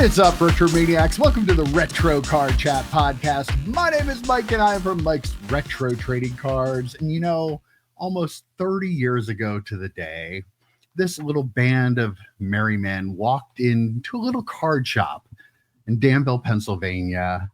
What is up, RetroManiacs? Welcome to the Retro Card Chat Podcast. My name is Mike, and I am from Mike's Retro Trading Cards. And you know, almost 30 years ago to the day, this little band of merry men walked into a little card shop in Danville, Pennsylvania,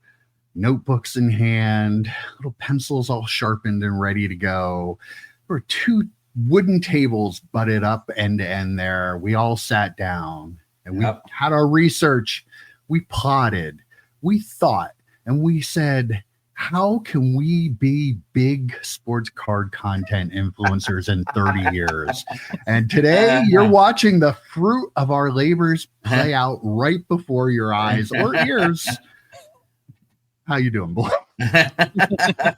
notebooks in hand, little pencils all sharpened and ready to go. There were two wooden tables butted up end to end there. We all sat down. And we had our research, we plotted, we thought, and we said, how can we be big sports card content influencers in 30 years? And today you're watching the fruit of our labors play out right before your eyes or ears. How you doing, boy?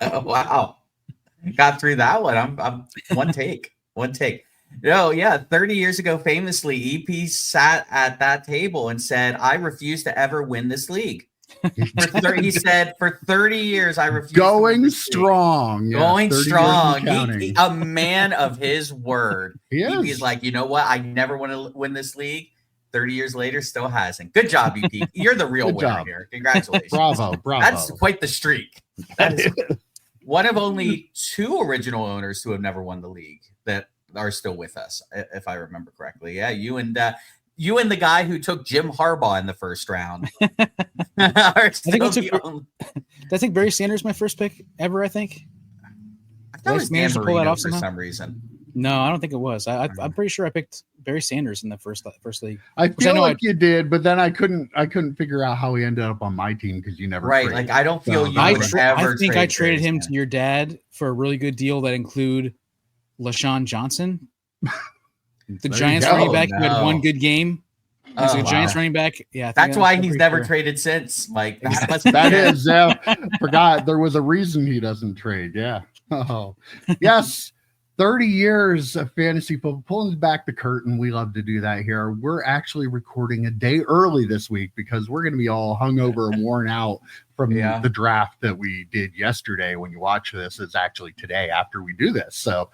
Wow. Got through that one. I'm one take. No, yeah, 30 years ago, famously, EP sat at that table and said, I refuse to ever win this league. He said, for 30 years, I refuse Going to win this strong. league. Yeah, Going strong. He, a man of his word. He's like, you know what? I never want to win this league. 30 years later, still hasn't. Good job, EP. You're the real winner here. Congratulations. Bravo. That's quite the streak. That is one of only two original owners who have never won the league that are still with us, if I remember correctly. Yeah, you and the guy who took Jim Harbaugh in the first round. I think Barry Sanders my first pick ever. I think I was managed to pull that off for some reason. No, I don't think it was. I'm pretty sure I picked Barry Sanders in the first league. I feel like you did, but then I couldn't figure out how he ended up on my team because you never traded. Like I don't feel I think I traded him to your dad for a really good deal that include LaShawn Johnson, the Giants running back who had one good game. He's a Giants running back. Yeah, that's why he's never traded since, Mike. That is, forgot there was a reason he doesn't trade. Yeah. Oh, yes. 30 years of fantasy football. Pulling back the curtain. We love to do that here. We're actually recording a day early this week because we're going to be all hungover and worn out from the draft that we did yesterday. When you watch this, it's actually today after we do this. So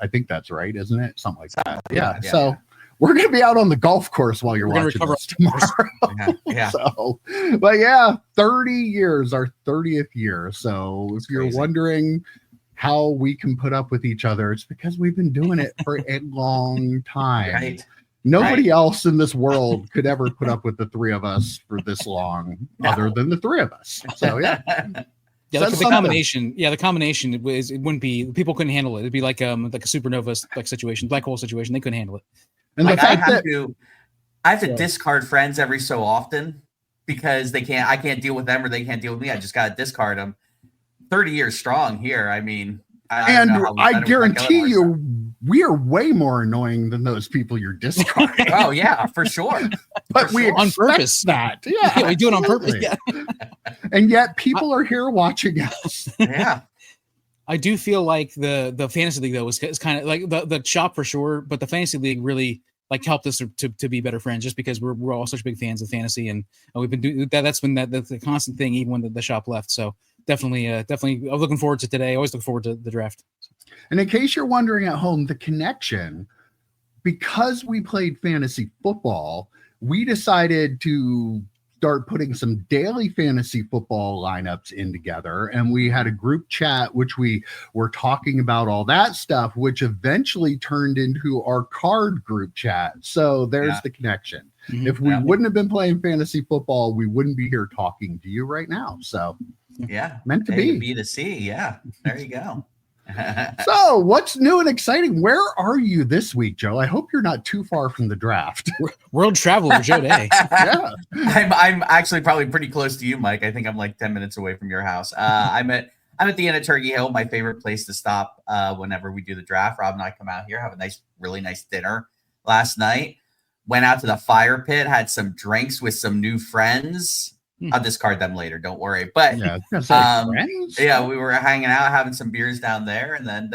I think that's right, isn't it? Something like that. Yeah. So we're going to be out on the golf course while you're watching this tomorrow. Yeah. So, but yeah, 30 years, our 30th year. So if you're wondering how we can put up with each other, it's because we've been doing it for a long time. Right. Nobody else in this world could ever put up with the three of us for this long, other than the three of us. So yeah. Yeah, like the combination. Yeah, the combination it wouldn't be. People couldn't handle it. It'd be like a supernova situation, black hole situation. They couldn't handle it. And like I have to discard friends every so often because I can't deal with them or they can't deal with me. I just gotta discard them. 30 years strong here. I mean, I guarantee you, we are way more annoying than those people you're discarding. Oh yeah, for sure. But we on purpose that. Yeah, we do it on purpose. Yeah. And yet people are here watching us. Yeah. I do feel like the fantasy league though is kind of like the shop for sure, but the fantasy league really like helped us to be better friends just because we're all such big fans of fantasy and we've been doing that. That's been that's the constant thing even when the shop left. So definitely I'm looking forward to today. I always look forward to the draft. And in case you're wondering at home, the connection, because we played fantasy football, we decided to start putting some daily fantasy football lineups in together. And we had a group chat, which we were talking about all that stuff, which eventually turned into our card group chat. So there's the connection. Mm-hmm. If we wouldn't have been playing fantasy football, we wouldn't be here talking to you right now. So meant to be. B to C. Yeah, there you go. So what's new and exciting? Where are you this week, Joe? I hope you're not too far from the draft. World traveler Joe Day. Yeah. I'm actually probably pretty close to you, Mike. I think I'm like 10 minutes away from your house. I'm at the Inn at Turkey Hill, my favorite place to stop whenever we do the draft. Rob and I come out here, have a really nice dinner last night. Went out to the fire pit, had some drinks with some new friends. I'll discard them later. Don't worry. But we were hanging out, having some beers down there, and then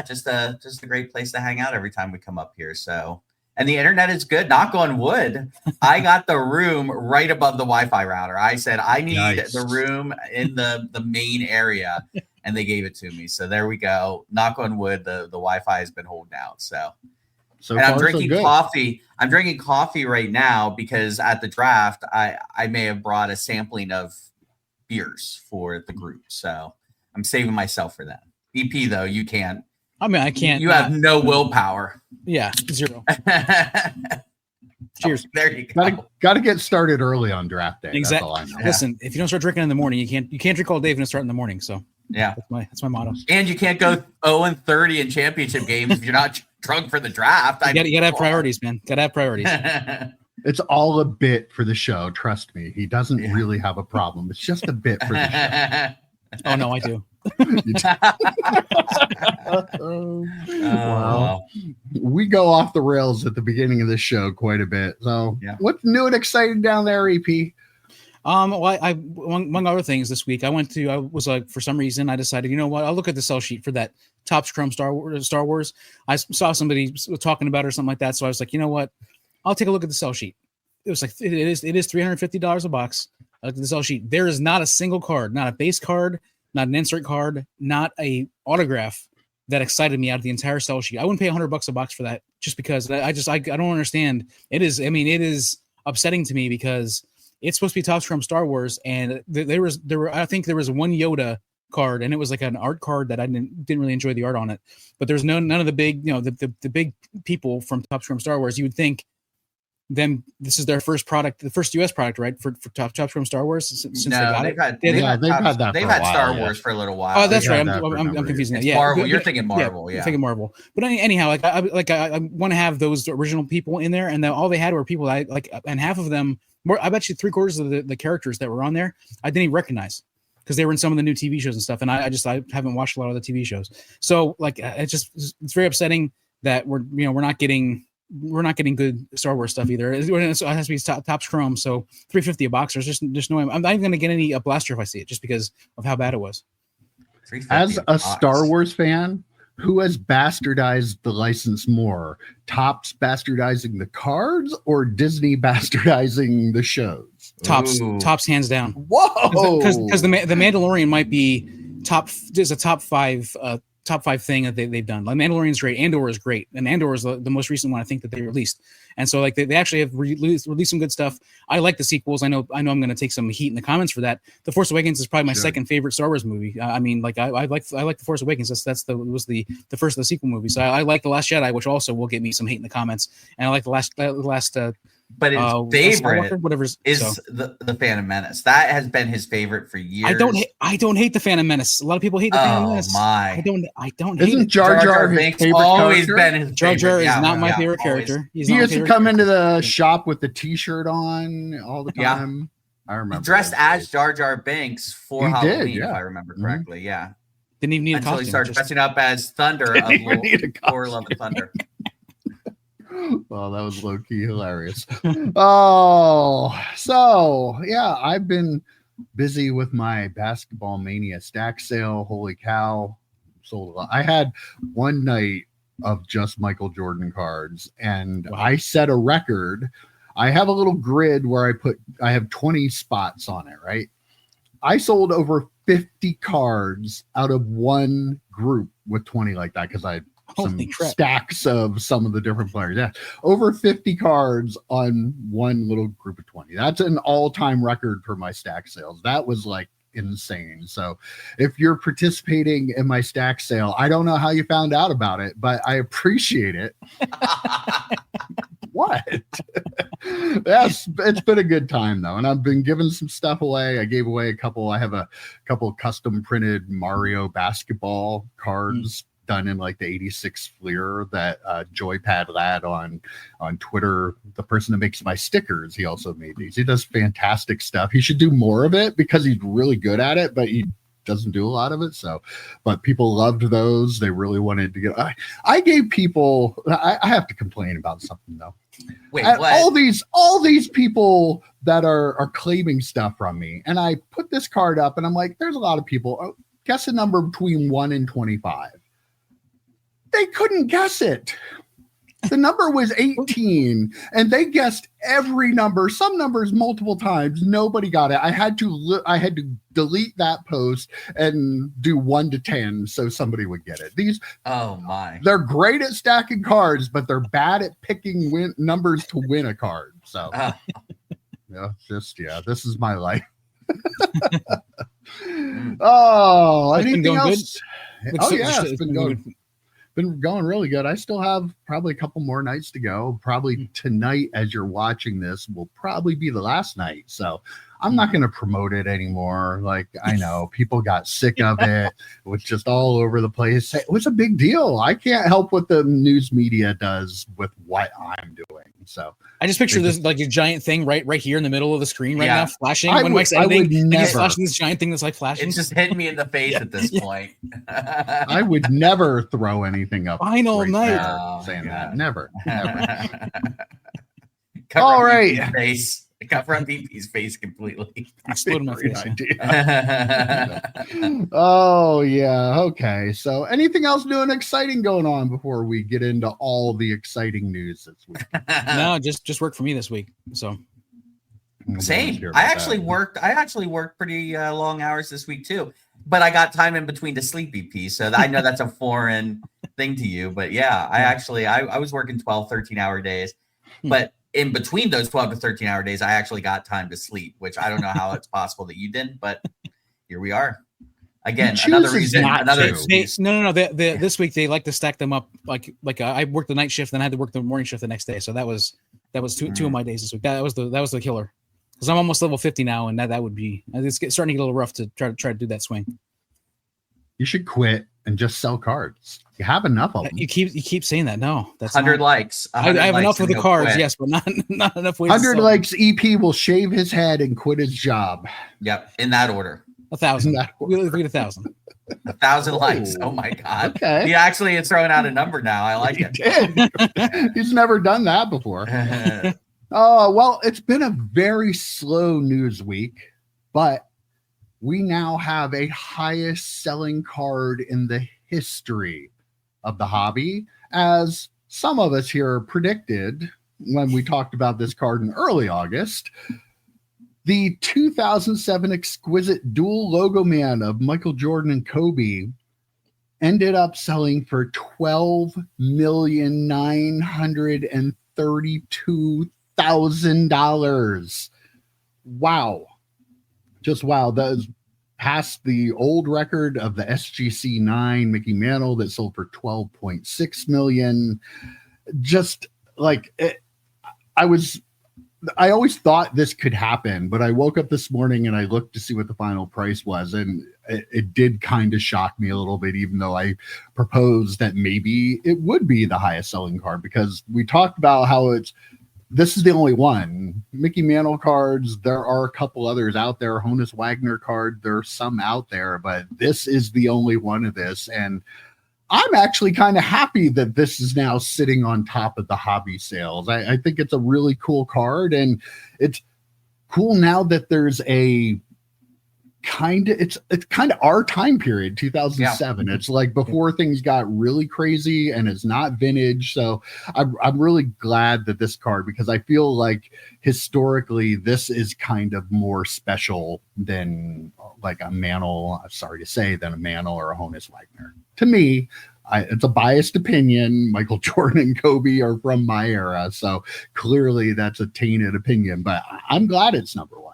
just a great place to hang out every time we come up here. So, and the internet is good. Knock on wood. I got the room right above the Wi-Fi router. I said I need the room in the main area, and they gave it to me. So there we go. Knock on wood. The Wi-Fi has been holding out. So So and far, I'm drinking so good. coffee. I'm drinking coffee right now because at the draft, I may have brought a sampling of beers for the group. So I'm saving myself for that. EP though, you can't. I mean, I can't. You have no willpower. Yeah, 0. Cheers. There you go. Got to get started early on draft day. Exactly. That's all I know. Listen, if you don't start drinking in the morning, you can't drink all day if you don't start in the morning. So yeah, that's my motto. And you can't go 0-30 in championship games if you're not drunk for the draft. You gotta have priorities, man. Gotta have priorities. It's all a bit for the show. Trust me. He doesn't really have a problem. It's just a bit for the show. Oh no, I do. Well, we go off the rails at the beginning of the show quite a bit. So what's new and exciting down there, EP? Well, I among other things this week, I was like, for some reason, I decided, you know what, I'll look at the sell sheet for that Topps Chrome Star Wars. I saw somebody talking about it or something like that. So I was like, you know what, I'll take a look at the sell sheet. It was like, it is $350 a box. I looked at the sell sheet. There is not a single card, not a base card, not an insert card, not a autograph that excited me out of the entire sell sheet. I wouldn't pay $100 a box for that just because I don't understand. It is upsetting to me because it's supposed to be Topps Chrome Star Wars, and I think there was one Yoda card, and it was like an art card that I didn't really enjoy the art on it. But there's none of the big, the big people from Topps Chrome Star Wars. You would think this is their first product, the first US product, right? For Topps Chrome Star Wars since they've had Star Wars for a little while. Oh, that's right. I'm confusing that. Yeah, Marvel. You're thinking Marvel. Yeah, I'm thinking Marvel. But anyhow, I want to have those original people in there, and all they had were people I like, and half of them. I bet you 3/4 of the characters that were on there I didn't even recognize because they were in some of the new TV shows and stuff, and I haven't watched a lot of the TV shows. So like it's very upsetting that we're not getting good Star Wars stuff either. It has to be Topps Chrome, so $350 a box. There's no way. I'm not even going to get a blaster if I see it, just because of how bad it was. As a Star Wars fan, who has bastardized the license more? Topps bastardizing the cards or Disney bastardizing the shows? Topps hands down. Whoa! Because the Mandalorian might be there's a top five thing that they've done. Like Mandalorian's great, Andor is great, and Andor is the most recent one I think that they released. And so like they actually have released some good stuff. I like the sequels. I know I'm going to take some heat in the comments for that. The Force Awakens is probably my second favorite Star Wars movie. I mean, like I like the Force Awakens. It was the first of the sequel movies. So I like The Last Jedi, which also will get me some hate in the comments. And I like the last. But his favorite is the Phantom Menace. That has been his favorite for years. I don't hate the Phantom Menace. A lot of people hate the Phantom Menace. My. I don't hate Isn't Jar Jar his favorite always character? been his favorite. Jar Jar is not my favorite character. He used to come into the shop with the T-shirt on all the time. I remember. He dressed as Jar Jar Binks for Halloween, if I remember correctly. Mm-hmm. Yeah. Didn't even need a costume. Until he started dressing up as Thunder of Thor: Love and Thunder. Well, that was low-key hilarious. Oh, so yeah, I've been busy with my Basketball Mania stack sale. Holy cow, sold a lot. I had one night of just Michael Jordan cards, and I set a record. I have a little grid where I have 20 spots on it, right? I sold over 50 cards out of one group with 20 like that because I some stacks of some of the different players. Yeah, over 50 cards on one little group of 20. That's an all-time record for my stack sales. That was like insane. So if you're participating in my stack sale, I don't know how you found out about it, but I appreciate it. What? It's been a good time though, and I've been giving some stuff away. I gave away a couple. I have a couple custom printed Mario basketball cards done in like the 86 Fleer that Joypad Lad on Twitter, the person that makes my stickers, he also made these. He does fantastic stuff. He should do more of it because he's really good at it, but he doesn't do a lot of it. So, but people loved those. They really wanted to get. I gave people. I have to complain about something though. Wait, what? All these people that are claiming stuff from me, and I put this card up, and I'm like, there's a lot of people. Guess a number between 1 and 25. They couldn't guess it. The number was 18, and they guessed every number, some numbers multiple times. Nobody got it. I had to delete that post and do 1 to 10 so somebody would get it. They're great at stacking cards, but they're bad at picking numbers to win a card. So this is my life. Anything else? It's been going really good. I still have probably a couple more nights to go. Probably tonight, as you're watching this, will probably be the last night. So I'm not going to promote it anymore. Like, I know people got sick of it. It was just all over the place. It was a big deal. I can't help what the news media does with what I'm doing. So I just picture this like a giant thing right here in the middle of the screen right now, flashing. I would never flashing this giant thing that's like flashing. It's just hitting me in the face at this point. I would never throw anything up. Final night. Saying that. Never. All right. Face. Cover up BP's face completely. Explode my face. Oh yeah. Okay. So anything else new and exciting going on before we get into all the exciting news this week? No, just work for me this week. So same. I actually worked pretty long hours this week too. But I got time in between to sleep, BP. So I know that's a foreign thing to you. But yeah, I was working 12, 13-hour days. But in between those 12 to 13-hour days, I actually got time to sleep, which I don't know how it's possible that you didn't, but here we are. Again, another reason. No. This week they like to stack them up. Like I worked the night shift, then I had to work the morning shift the next day. So that was two of my days this week. That was the killer. Because I'm almost level 50 now, and that would be it's starting to get a little rough to try to do that swing. You should quit and just sell cards. You have enough of them. You keep saying that. No, that's 100 likes. I have enough of the cards, quit. Yes, but not enough ways. 100 likes. EP will shave his head and quit his job. Yep, in that order. 1,000. We'll get 1,000. 1,000 likes. Oh my god. Okay. He actually is throwing out a number now. I like it. He's never done that before. Well, it's been a very slow news week, but we now have a highest selling card in the history of the hobby, as some of us here predicted when we talked about this card in early August. The 2007 exquisite dual logo man of Michael Jordan and Kobe ended up selling for $12,932,000. Wow. Just wow. That is past the old record of the SGC 9 Mickey Mantle that sold for $12.6 million. Just like it, I always thought this could happen, but I woke up this morning and I looked to see what the final price was, and it did kind of shock me a little bit, even though I proposed that maybe it would be the highest selling card, because we talked about how this is the only one. Mickey Mantle cards, there are a couple others out there. Honus Wagner card, there's some out there, but this is the only one of this. And I'm actually kind of happy that this is now sitting on top of the hobby sales. I think it's a really cool card, and it's cool now that there's a it's kind of our time period, 2007. Yeah. It's like before things got really crazy, and it's not vintage. So I'm really glad that this card, because I feel like historically this is kind of more special than like a Mantle. Sorry to say, than a Mantle or a Honus Wagner. To me, it's a biased opinion. Michael Jordan and Kobe are from my era, so clearly that's a tainted opinion. But I'm glad it's number one.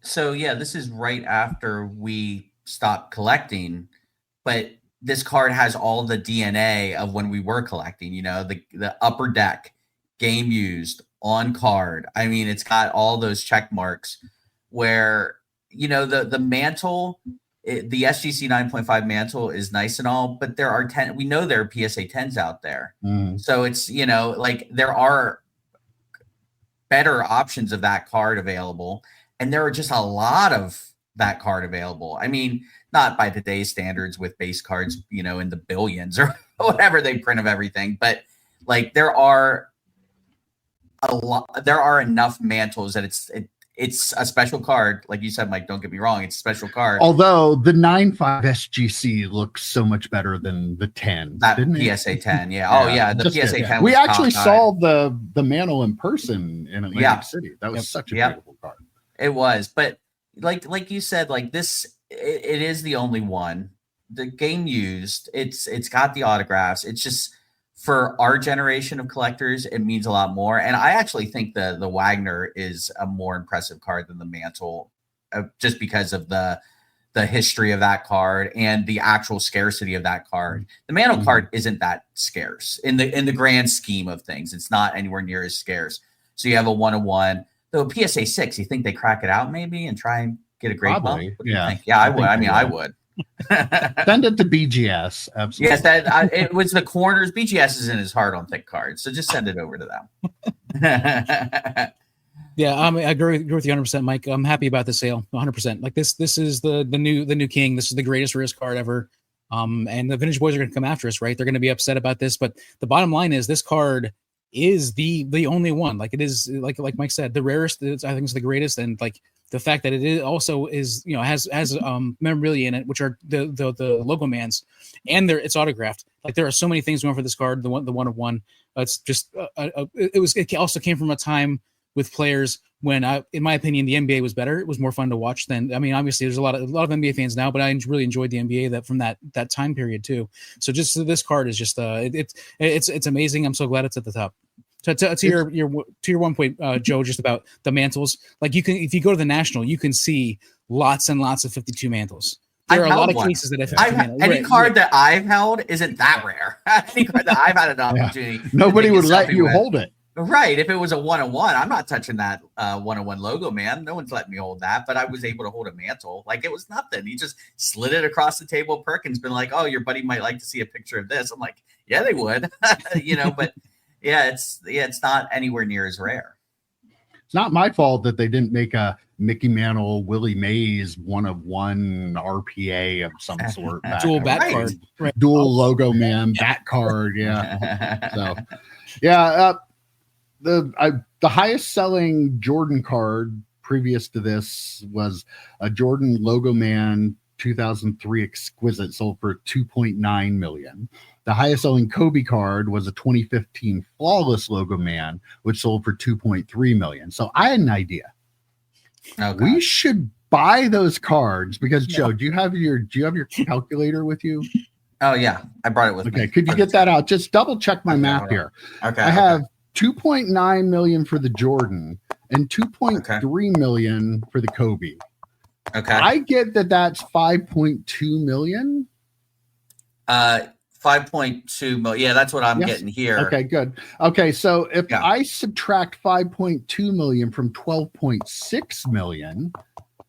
So yeah, this is right after we stopped collecting, but this card has all the DNA of when we were collecting. You know, the upper deck, game used, on card. I mean, it's got all those check marks where, you know, the Mantle, the SGC 9.5 Mantle is nice and all, but there are 10. We know there are PSA 10s out there, so it's, you know, like there are better options of that card available. And there are just a lot of that card available. I mean, not by today's standards with base cards, you know, in the billions or whatever they print of everything. But like there are enough Mantles that it's a special card. Like you said, Mike, don't get me wrong. It's a special card. Although the 9.5 SGC looks so much better than the 10. That didn't it? PSA 10. Yeah. Oh, yeah. The PSA 10. We was actually top-notch. saw the mantle in person in Atlantic City. That was such a beautiful card. It was. But like you said, like this, it is the only one. The game used, it's got the autographs. It's just, for our generation of collectors, it means a lot more. And I actually think the Wagner is a more impressive card than the Mantle, just because of the history of that card and the actual scarcity of that card. The Mantle card isn't that scarce in the grand scheme of things. It's not anywhere near as scarce. So you have a 1/1. Though PSA 6, you think they crack it out maybe and try and get a great bump? What do you think? Yeah, I would. I mean, I would. Send it to BGS. Absolutely. Yes, it was the corners. BGS isn't as hard on thick cards, so just send it over to them. Yeah, I agree with you 100%, Mike. I'm happy about the sale, 100%. Like this is the new king. This is the greatest rarest card ever. And the Vintage Boys are going to come after us, right? They're going to be upset about this, but the bottom line is this card is the only one. Like it is, like Mike said, the rarest. I think it's the greatest, and like the fact that it is also is, has memorabilia in it, which are the logo mans, and it's autographed. Like there are so many things going for this card. The 1/1. It's just it also came from a time with players when, in my opinion, the NBA was better. It was more fun to watch than. I mean, obviously, there's a lot of NBA fans now, but I really enjoyed the NBA from that time period too. So just this card is just it's amazing. I'm so glad it's at the top. To your one point, Joe, just about the mantles. Like if you go to the National, you can see lots and lots of 52 mantles. There are a lot of cases that any card that I've held isn't that rare. Any card that I've had an opportunity, nobody would let you hold it. Right. If it was a 1/1, I'm not touching that 1/1 logo, man. No one's letting me hold that, but I was able to hold a mantle. Like it was nothing. He just slid it across the table. Perkins been like, oh, your buddy might like to see a picture of this. I'm like, yeah, they would, but yeah, it's not anywhere near as rare. It's not my fault that they didn't make a Mickey Mantle, Willie Mays 1/1 RPA of some sort. Dual bat card. Right. Dual logo man bat card. Yeah. So, yeah. The highest selling Jordan card previous to this was a Jordan Logo Man 2003 Exquisite, sold for $2.9 million. The highest selling Kobe card was a 2015 Flawless Logo Man, which sold for $2.3 million. So I had an idea. We should buy those cards because Joe, do you have your calculator with you? Oh yeah, I brought it with me. Okay, could you get that out? Just double check my math here. Okay, I have $2.9 million for the Jordan and $2.3 million for the Kobe. Okay. I get that's $5.2 million. 5.2 million. Yeah, that's what I'm getting here. Okay, good. Okay, so if I subtract 5.2 million from 12.6 million,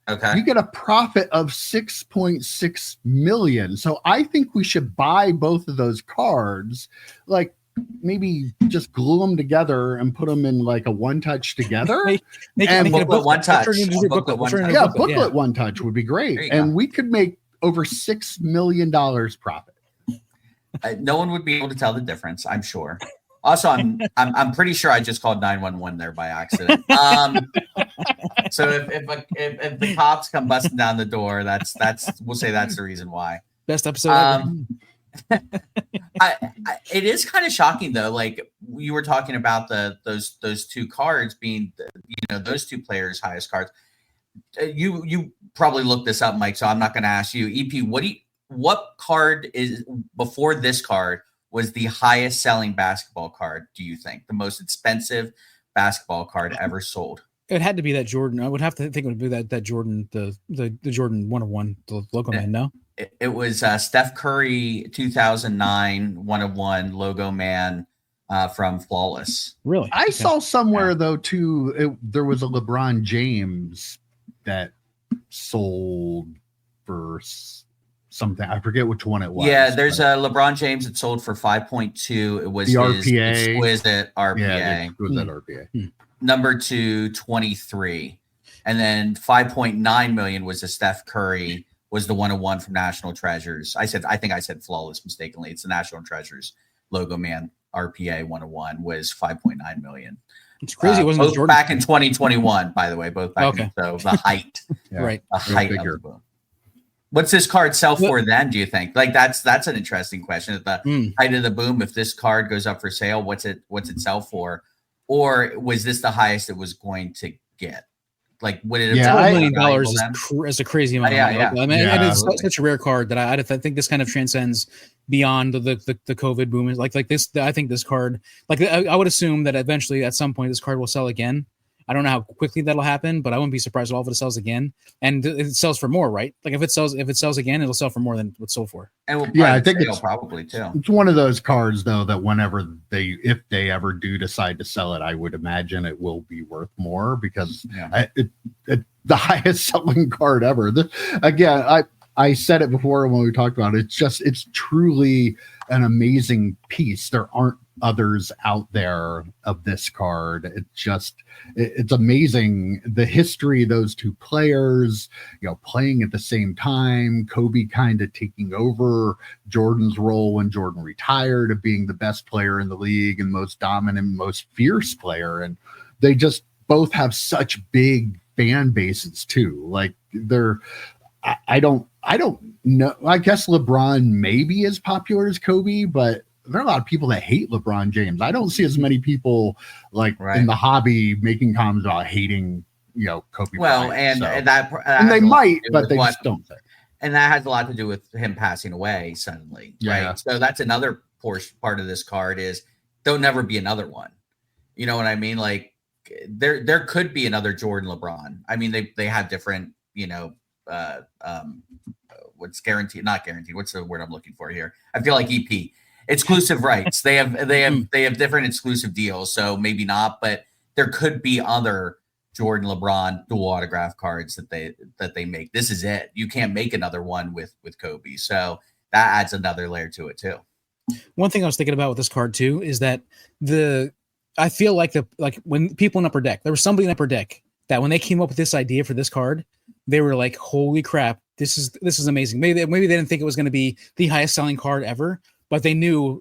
you get a profit of 6.6 million. So I think we should buy both of those cards, like maybe just glue them together and put them in like a one touch together. And booklet one touch. Booklet one touch would be great. And we could make over $6 million profit. No one would be able to tell the difference, I'm sure. Also, I'm pretty sure I just called 911 there by accident. So if the cops come busting down the door, that's we'll say that's the reason why. Best episode ever. It is kind of shocking though. Like you were talking about those two cards being, those two players' highest cards. You probably looked this up, Mike. So I'm not going to ask you. EP, what card is before this card was the highest selling basketball card? Do you think the most expensive basketball card ever sold? It had to be that Jordan. I would have to think it would be that Jordan, the Jordan 1/1, the logo man. No. It was Steph Curry 2009 1/1 logo man from Flawless. Really? I saw somewhere though too. There was a LeBron James that sold for something. I forget which one it was. Yeah, there's a LeBron James that sold for 5.2. It was the RPA. Exquisite RPA. Yeah, the exquisite RPA. Number 2, 23, and then 5.9 million was a Steph Curry. Was the 1/1 from National Treasures. I think I said Flawless mistakenly. It's the National Treasures logo man RPA 1/1 was 5.9 million. It's crazy. It wasn't both Jordan back in 2021, by the way. Both back in, so the height, right? The height of the boom. What's this card sell for then? Do you think? Like that's an interesting question. At the height of the boom, if this card goes up for sale, what's it sell for? Or was this the highest it was going to get? Like, would it have $12 million is a crazy amount. Yeah. I mean, it's such a rare card that I think this kind of transcends beyond the COVID boom. Like this, I think this card, like I would assume that eventually at some point this card will sell again. I don't know how quickly that'll happen, but I wouldn't be surprised at all if it sells again, and it sells for more, right? Like if it sells again, it'll sell for more than what's sold for. And I think it's probably too. It's one of those cards though that whenever if they ever do decide to sell it, I would imagine it will be worth more because it's the highest selling card ever. I said it before when we talked about it. It's truly an amazing piece. There aren't others out there of this card. It's amazing the history of those two players, playing at the same time, Kobe kind of taking over Jordan's role when Jordan retired of being the best player in the league and most dominant, most fierce player. And they just both have such big fan bases too. Like I don't know. I guess LeBron may be as popular as Kobe, but there are a lot of people that hate LeBron James. I don't see as many people in the hobby making comments about hating, Kobe. Well, Bryant, and they might, but they just don't. And that has a lot to do with him passing away suddenly, right? So that's another part of this card is there'll never be another one. You know what I mean? Like there could be another Jordan LeBron. I mean, they have different, what's guaranteed, not guaranteed. What's the word I'm looking for here? I feel like EP. Exclusive rights. They have different exclusive deals, so maybe not, but there could be other Jordan LeBron dual autograph cards that they make. This is it. You can't make another one with Kobe. So that adds another layer to it too. One thing I was thinking about with this card too is that I feel like when people in Upper Deck, there was somebody in Upper Deck that when they came up with this idea for this card, they were like, holy crap, this is amazing. Maybe they didn't think it was going to be the highest selling card ever. But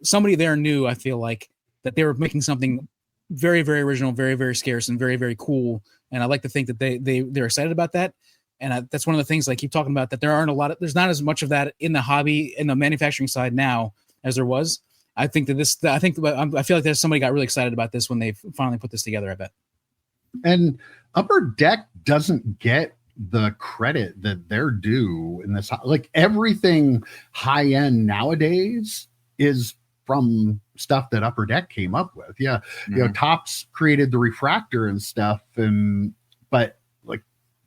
somebody there knew, I feel like, that they were making something very, very original, very, very scarce, and very, very cool. And I like to think that they're excited about that. And that's one of the things I keep talking about, that there's not as much of that in the hobby, in the manufacturing side now as there was. I think I feel like there's somebody got really excited about this when they finally put this together, I bet. And Upper Deck doesn't get the credit that they're due in this. Like everything high end nowadays is from stuff that Upper Deck came up with. Topps created the refractor and stuff, but like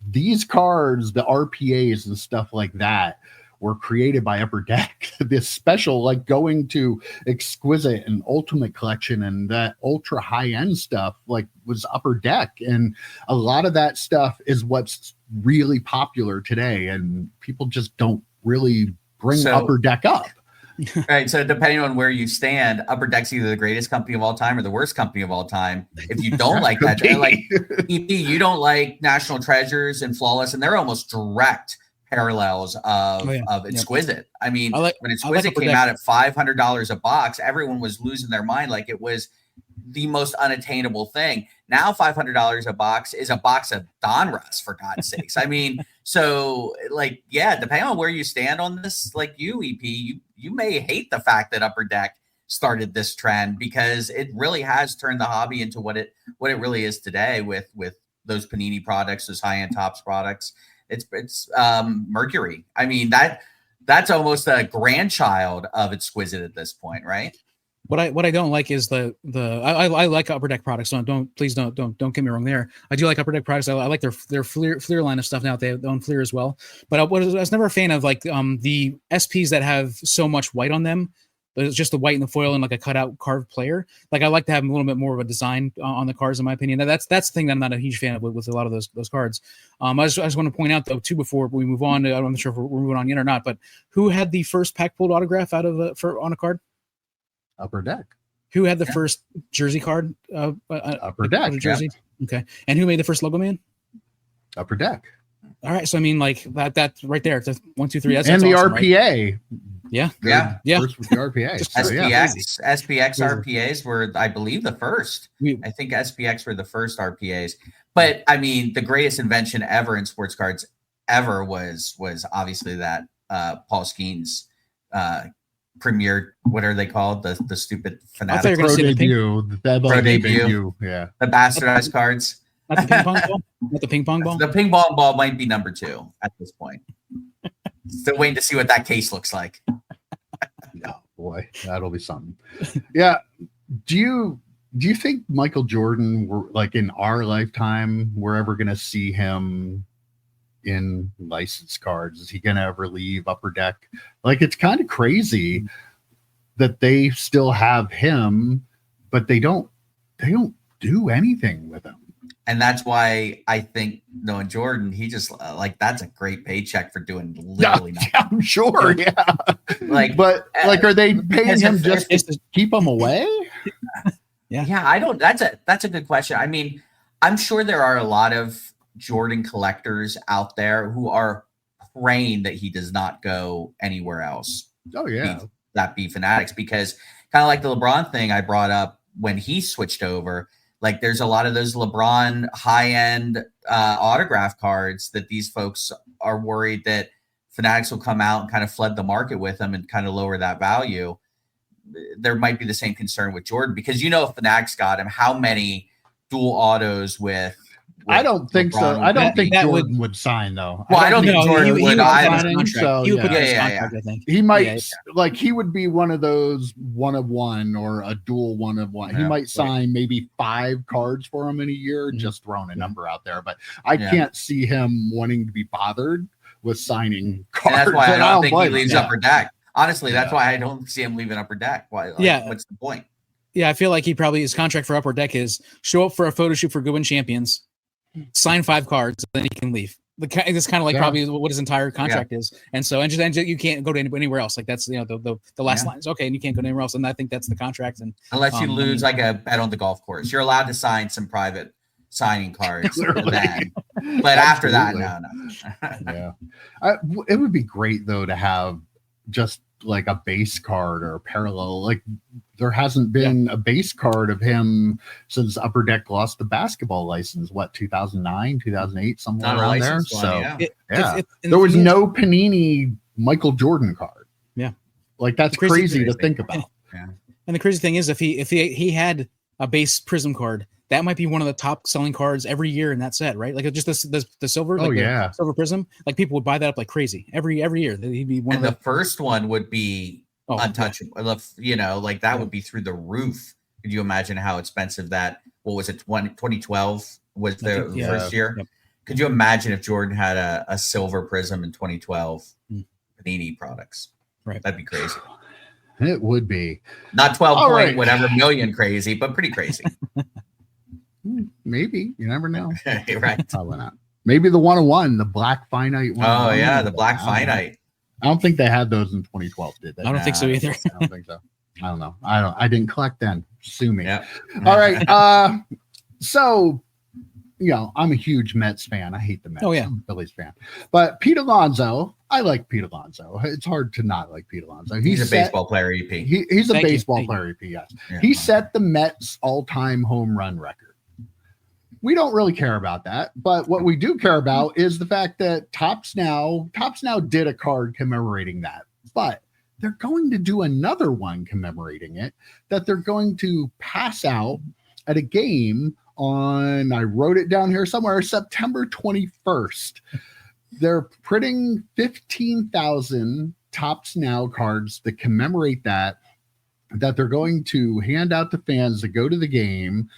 these cards, the RPAs and stuff like that were created by Upper Deck. This special, like going to Exquisite and Ultimate Collection and that ultra high end stuff, like was Upper Deck, and a lot of that stuff is what's really popular today, and people just don't really bring Upper Deck up. Right. So depending on where you stand, Upper Deck's either the greatest company of all time or the worst company of all time. If you don't like that, like EP, you don't like National Treasures and Flawless, and they're almost direct parallels of Exquisite. I mean, when Exquisite came out at $500 a box, everyone was losing their mind. Like it was the most unattainable thing. Now $500 a box is a box of Donruss, for God's sakes. I mean, so like, depending on where you stand on this, like you, EP, you may hate the fact that Upper Deck started this trend, because it really has turned the hobby into what it really is today with those Panini products, those high-end Topps products. It's Mercury. I mean, that's almost a grandchild of Exquisite at this point, right? What I don't like is I like Upper Deck products. So don't get me wrong there. I do like Upper Deck products. I like their Fleer line of stuff now. They own Fleer as well. But I was never a fan of like the SPs that have so much white on them. It's just the white and the foil and like a cutout carved player. Like I like to have a little bit more of a design on the cards, in my opinion. That's the thing that I'm not a huge fan of with a lot of those cards. I just want to point out though too, before we move on, I'm not sure if we're moving on yet or not, but who had the first pack pulled autograph out of on a card? Upper Deck. Who had the first jersey card? Upper Deck jersey. Yeah. Okay, and who made the first logo man? Upper Deck. All right, so I mean, like that right there. It's 1, 2, 3. That's the awesome, RPA. right? Yeah. Yeah. First with the RPA. Just So, yeah. SPX RPAs were, I believe, the first. I think SPX were the first RPAs. But I mean, the greatest invention ever in sports cards ever was obviously that Paul Skeens premier, what are they called? The stupid fanatic Pro debut. Pro debut. Yeah. The bastardized cards. Not the ping pong ball. Not the ping pong ball. The ping pong ball might be number 2 at this point. Still waiting to see what that case looks like. Oh boy, that'll be something. Yeah. Do you think Michael Jordan, like in our lifetime, we're ever going to see him in licensed cards? Is he going to ever leave Upper Deck? Like, it's kind of crazy that they still have him, but they don't do anything with him. And that's why I think knowing Jordan, he just that's a great paycheck for doing literally nothing. Yeah, I'm sure. Yeah. Are they paying him just to keep him away? Yeah. I don't. That's a good question. I mean, I'm sure there are a lot of Jordan collectors out there who are praying that he does not go anywhere else. Oh yeah, be Fanatics, because kind of like the LeBron thing I brought up when he switched over. Like, there's a lot of those LeBron high-end autograph cards that these folks are worried that Fanatics will come out and kind of flood the market with them and kind of lower that value. There might be the same concern with Jordan, because if Fanatics got him, how many dual autos with I don't think LeBron so. I don't think Jordan would sign, though. Well, I don't think Jordan would. He would put his contract, I think. He might, he would be one of those one of one or a dual one of one. He might sign maybe 5 cards for him in a year, just throwing a number out there. But I can't see him wanting to be bothered with signing cards. And that's why I don't think he leaves Upper Deck. Honestly, that's why I don't see him leaving Upper Deck. Why? What's the point? Yeah, I feel like his contract for Upper Deck is show up for a photo shoot for Goodwin Champions, sign 5 cards, then he can leave. It's kind of like probably what his entire contract is, and you can't go to anywhere else. Like, that's the last lines. Okay, and you can't go anywhere else, and I think that's the contract. And unless you lose like a bet on the golf course, you're allowed to sign some private signing cards. Then. But after that, no. It would be great though to have just like a base card or a parallel. Like, there hasn't been a base card of him since Upper Deck lost the basketball license, 2009, 2008, somewhere around there. So there was no Panini Michael Jordan card. Yeah. Like, that's crazy to think about. And the crazy thing is, if he had a base Prism card, that might be one of the top selling cards every year in that set, right? Like, just the silver, the silver Prism, like, people would buy that up like crazy every year. He'd be one of the first one would be untouchable. Like, that would be through the roof. Could you imagine how expensive that? What was it? 2012 was the first year. Yep. Could you imagine if Jordan had a silver Prism in 2012? Panini products, right? That'd be crazy. It would be not 12 whatever million crazy, but pretty crazy. Maybe, you never know. Right? Probably not. Maybe the 101, the black finite one. Oh yeah, the black finite. I don't think they had those in 2012, did they? I don't think so either. I don't think so. I don't know. I didn't collect then. Sue me. Yep. All right. So, I'm a huge Mets fan. I hate the Mets. Oh yeah, I'm a Phillies fan. But Pete Alonso, I like Pete Alonso. It's hard to not like Pete Alonso. He's a baseball player, EP. He's a baseball player, EP. Yes. Yeah. He set the Mets all-time home run record. We don't really care about that, but what we do care about is the fact that Topps Now did a card commemorating that, but they're going to do another one commemorating it that they're going to pass out at a game on, I wrote it down here somewhere, September 21st. They're printing 15,000 Topps Now cards to commemorate that they're going to hand out to fans that go to the game.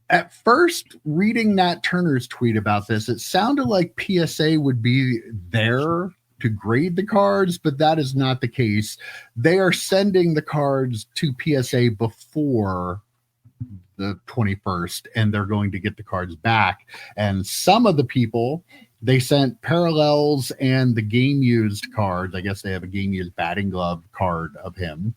At first, reading Nat Turner's tweet about this, it sounded like PSA would be there to grade the cards, but that is not the case. They are sending the cards to PSA before the 21st, and they're going to get the cards back. And some of the people, they sent parallels and the game used cards. I guess they have a game used batting glove card of him.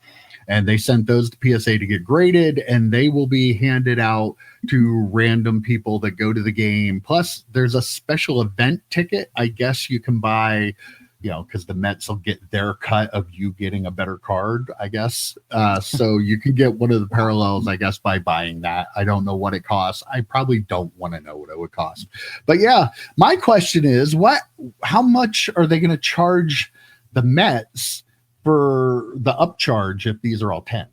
And they sent those to PSA to get graded, and they will be handed out to random people that go to the game. Plus, there's a special event ticket. I guess you can buy because the Mets will get their cut of you getting a better card, I guess. So you can get one of the parallels, I guess, by buying that. I don't know what it costs. I probably don't want to know what it would cost. But yeah, my question is, how much are they going to charge the Mets for the upcharge if these are all 10?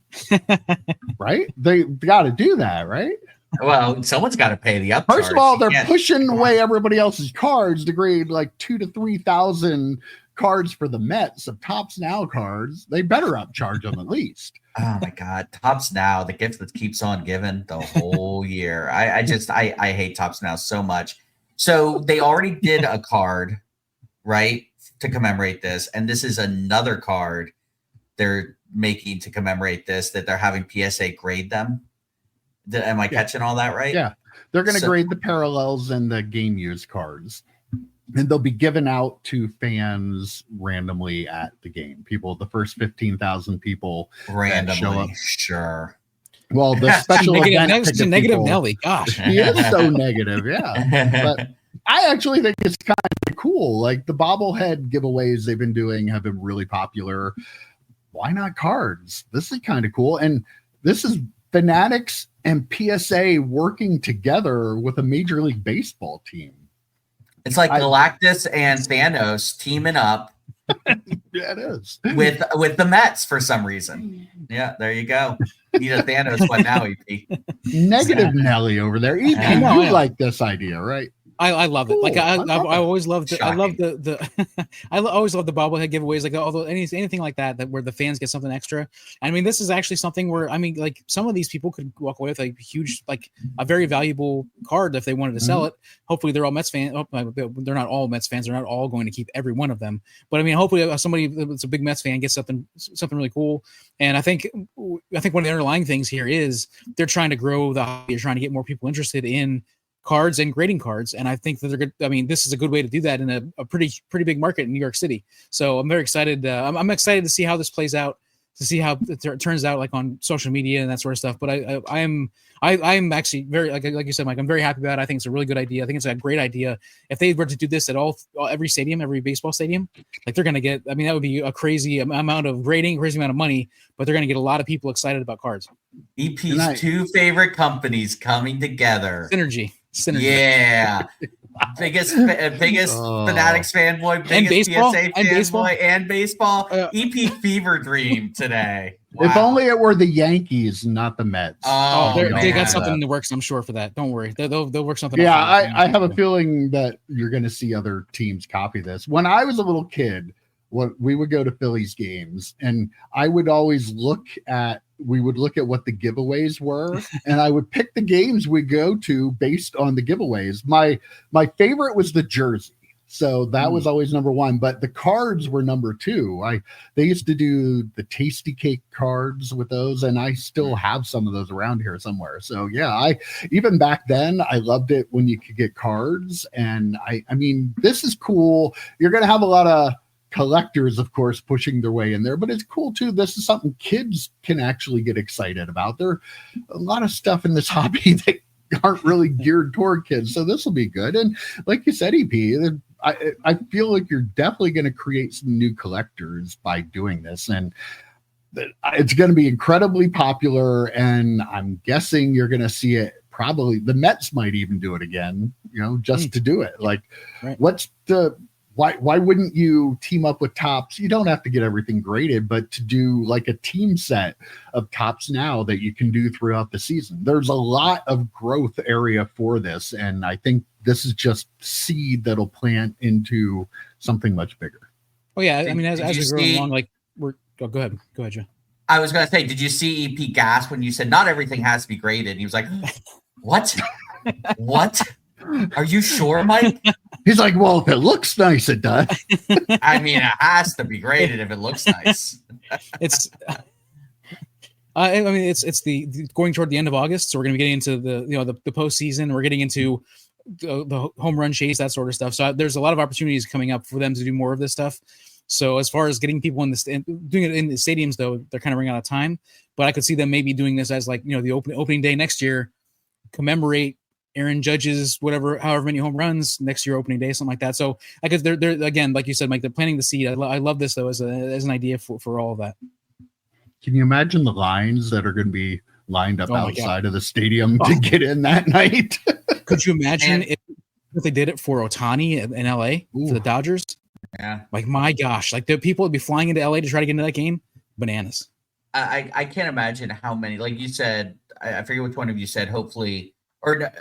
Right? They got to do that, right? Well, someone's got to pay the upcharge. First of all, they're pushing away everybody else's cards to grade like 2,000 to 3,000 cards for the Mets of Tops Now cards. They better upcharge them at least. Oh my God, Tops Now, the gift that keeps on giving the whole year. I hate Tops Now so much. So they already did a card, right, to commemorate this, and this is another card they're making to commemorate this that they're having PSA grade them. Am I catching all that right? Yeah. They're going to grade the parallels and the game use cards. And they'll be given out to fans randomly at the game. People, the first 15,000 people randomly show up. Sure. Well, the special event negative people, Nelly. Gosh. He is so negative. Yeah. But I actually think it's kind of cool. Like the bobblehead giveaways they've been doing have been really popular. Why not cards? This is kind of cool. And this is Fanatics and PSA working together with a Major League Baseball team. It's like Galactus and Thanos teaming up. Yeah, it is. With the Mets for some reason. Yeah, there you go. Need a Thanos one now, EP. Negative Nelly over there. EP, you like this idea, right? I love it. Like I always loved it. I love Shocking. I always love the bobblehead giveaways. Like although anything like that where the fans get something extra. I mean, this is actually something where like some of these people could walk away with a huge, like a very valuable card if they wanted to sell it. Hopefully, they're all Mets fans. They're not all Mets fans. They're not all going to keep every one of them. But I mean, hopefully, somebody that's a big Mets fan gets something really cool. And I think one of the underlying things here is they're trying to grow the hobby. They're trying to get more people interested in cards and grading cards, and I think that they're good. I mean, this is a good way to do that in a pretty big market in New York City. So I'm very excited. I'm excited to see how this plays out, to see how it turns out, like on social media and that sort of stuff. But I'm actually very like you said, Mike. I'm very happy about it. I think it's a really good idea. I think it's a great idea. If they were to do this at every stadium, every baseball stadium, like they're going to get. I mean, that would be a crazy amount of grading, crazy amount of money, but they're going to get a lot of people excited about cards. EP's two favorite companies coming together. Synergy. Yeah. biggest Fanatics fanboy, biggest PSA fanboy, and baseball. EP fever dream today. Wow. If only it were the Yankees, not the Mets. They got something in the works, I'm sure, for that. Don't worry. They'll work something out. Yeah, I have a feeling that you're going to see other teams copy this. When I was a little kid, we would go to Phillies games, and I would always look at what the giveaways were, and I would pick the games we go to based on the giveaways. My favorite was the jersey, so that was always number one. But the cards were number two. They used to do the tasty cake cards with those, and I still have some of those around here somewhere. So yeah, even back then I loved it when you could get cards, and I mean this is cool. You're gonna have a lot of collectors, of course, pushing their way in there, but it's cool too. This is something kids can actually get excited about. There are a lot of stuff in this hobby that aren't really geared toward kids, so this will be good. And like you said, EP, I feel like you're definitely going to create some new collectors by doing this, and it's going to be incredibly popular. And I'm guessing you're going to see it. Probably the Mets might even do it again, just to do it. Like, what's the Why wouldn't you team up with Tops? You don't have to get everything graded, but to do like a team set of Tops Now that you can do throughout the season. There's a lot of growth area for this, and I think this is just seed that'll plant into something much bigger. Oh yeah, I mean, as we grow along, like go ahead, Joe. I was gonna say, did you see EP gasp when you said not everything has to be graded? And he was like, "What? What? Are you sure, Mike?" He's like, well, if it looks nice, it does. I mean, it has to be graded if it looks nice. It's, I mean, it's the going toward the end of August, so we're going to be getting into the postseason. We're getting into the home run chase, that sort of stuff. So there's a lot of opportunities coming up for them to do more of this stuff. So as far as getting people doing it in the stadiums, though, they're kind of running out of time. But I could see them maybe doing this as like the opening day next year, commemorate Aaron Judge's however many home runs next year opening day, something like that. So I guess they're again, like you said, Mike, they're planting the seed. I love this though as an idea for all of that. Can you imagine the lines that are going to be lined up outside of the stadium to Oh. get in that night? Could you imagine if they did it for Ohtani in LA for the Dodgers? Yeah. Like, my gosh, like the people would be flying into LA to try to get into that game. Bananas. I can't imagine how many, like you said, I forget which one of you said, hopefully, or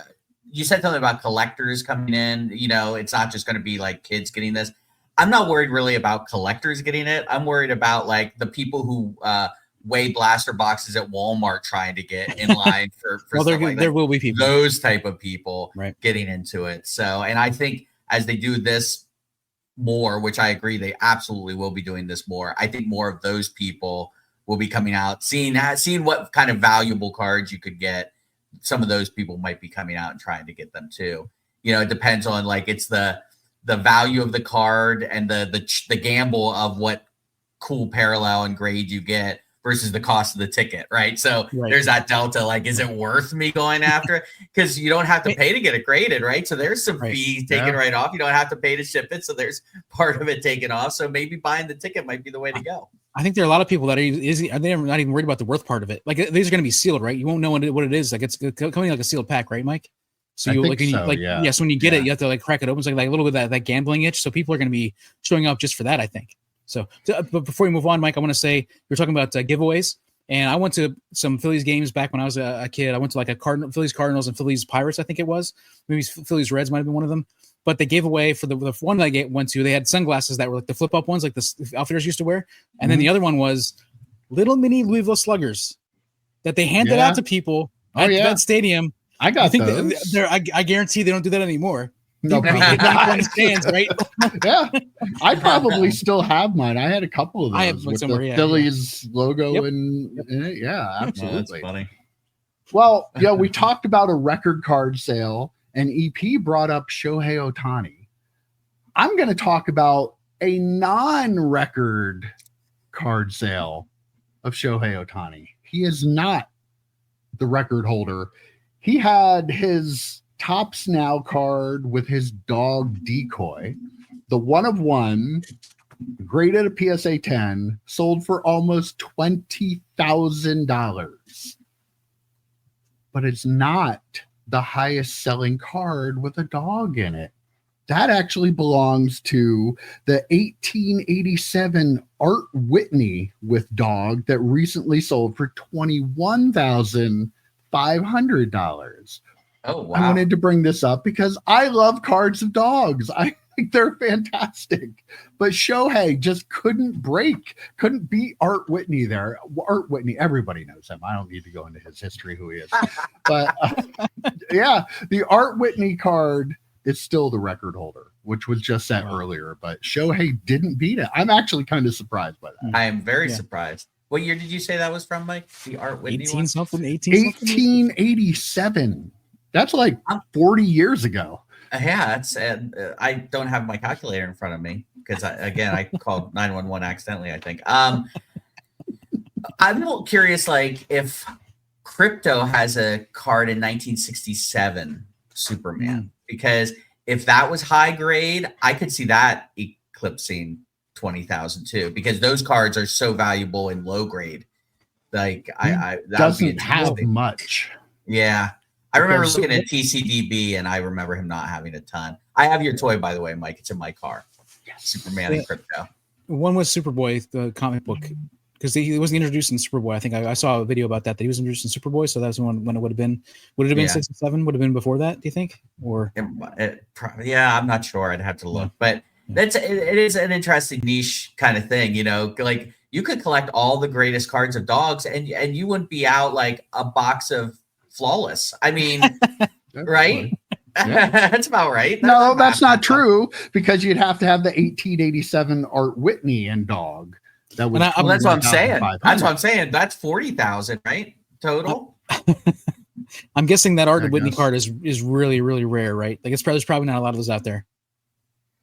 you said something about collectors coming in. You know, it's not just going to be like kids getting this. I'm not worried really about collectors getting it. I'm worried about like the people who weigh blaster boxes at Walmart trying to get in line for well, there will be people, those type of people right, getting into it. So, and I think as they do this more, which I agree, they absolutely will be doing this more. I think more of those people will be coming out, seeing what kind of valuable cards you could get. Some of those people might be coming out and trying to get them too. You know, it depends on like it's the value of the card and the gamble of what cool parallel and grade you get versus the cost of the ticket, right? So there's that delta. Like, is it worth me going after it? Because you don't have to pay to get it graded, right? So there's some fee taken right off. You don't have to pay to ship it. So there's part of it taken off. So maybe buying the ticket might be the way to go. I think there are a lot of people that they're not even worried about the worth part of it. Like, these are going to be sealed, right? You won't know what it is. Like, it's coming like a sealed pack, right, Mike? So you like, yes, when you get it, you have to like crack it open. It's like a little bit of that gambling itch. So people are going to be showing up just for that, I think. So, but before we move on, Mike, I want to say you're talking about giveaways, and I went to some Phillies games back when I was a kid. I went to like a Phillies Cardinals and Phillies Pirates, I think it was. Maybe Phillies Reds might have been one of them. But they gave away for the one that I went to. They had sunglasses that were like the flip up ones, like the outfitters used to wear, and then the other one was little mini Louisville Sluggers that they handed out to people at that stadium. I think those. I guarantee they don't do that anymore. No, on the stands, right? Yeah, I probably still have mine. I had a couple of those. I have with the Phillies logo in it. Yeah, absolutely. That's funny. Well, yeah, we talked about a record card sale, and EP brought up Shohei Ohtani. I'm going to talk about a non-record card sale of Shohei Ohtani. He is not the record holder. He had his Tops Now card with his dog Decoy, the 1 of 1, graded a PSA 10, sold for almost $20,000. But it's not the highest selling card with a dog in it. That actually belongs to the 1887 Art Whitney with dog that recently sold for $21,500. Oh, wow. I wanted to bring this up because I love cards of dogs. I think they're fantastic. But Shohei just couldn't beat Art Whitney there. Art Whitney, everybody knows him. I don't need to go into his history, who he is. But yeah, the Art Whitney card is still the record holder, which was just said earlier. But Shohei didn't beat it. I'm actually kind of surprised by that. I am very surprised. What year did you say that was from, Mike? The Art Whitney 1887. That's like 40 years ago. Yeah, it's. I don't have my calculator in front of me because I called 911 accidentally, I think. I'm a little curious, like if Crypto has a card in 1967 Superman, because if that was high grade, I could see that eclipsing 20,000 too, because those cards are so valuable in low grade. Like that doesn't have much. Yeah. I remember looking at TCDB and I remember him not having a ton. I have your toy, by the way, Mike. It's in my car. Yes. Superman and Crypto. One was Superboy, the comic book, because he wasn't introduced in Superboy. I think I saw a video about that he was introduced in Superboy. So that's when it would have been. Would it have been 67? Would it have been before that? Do you think? Or I'm not sure. I'd have to look. But it is an interesting niche kind of thing. You know, like you could collect all the greatest cards of dogs, and you wouldn't be out like a box of Flawless. I mean, right? Yeah. That's about right. No, that's not true, because you'd have to have the 1887 Art Whitney and dog. That was that's what I'm saying. That's what I'm saying. That's 40,000, right? Total. I'm guessing that Art Whitney card is really, really rare, right? Like there's probably not a lot of those out there.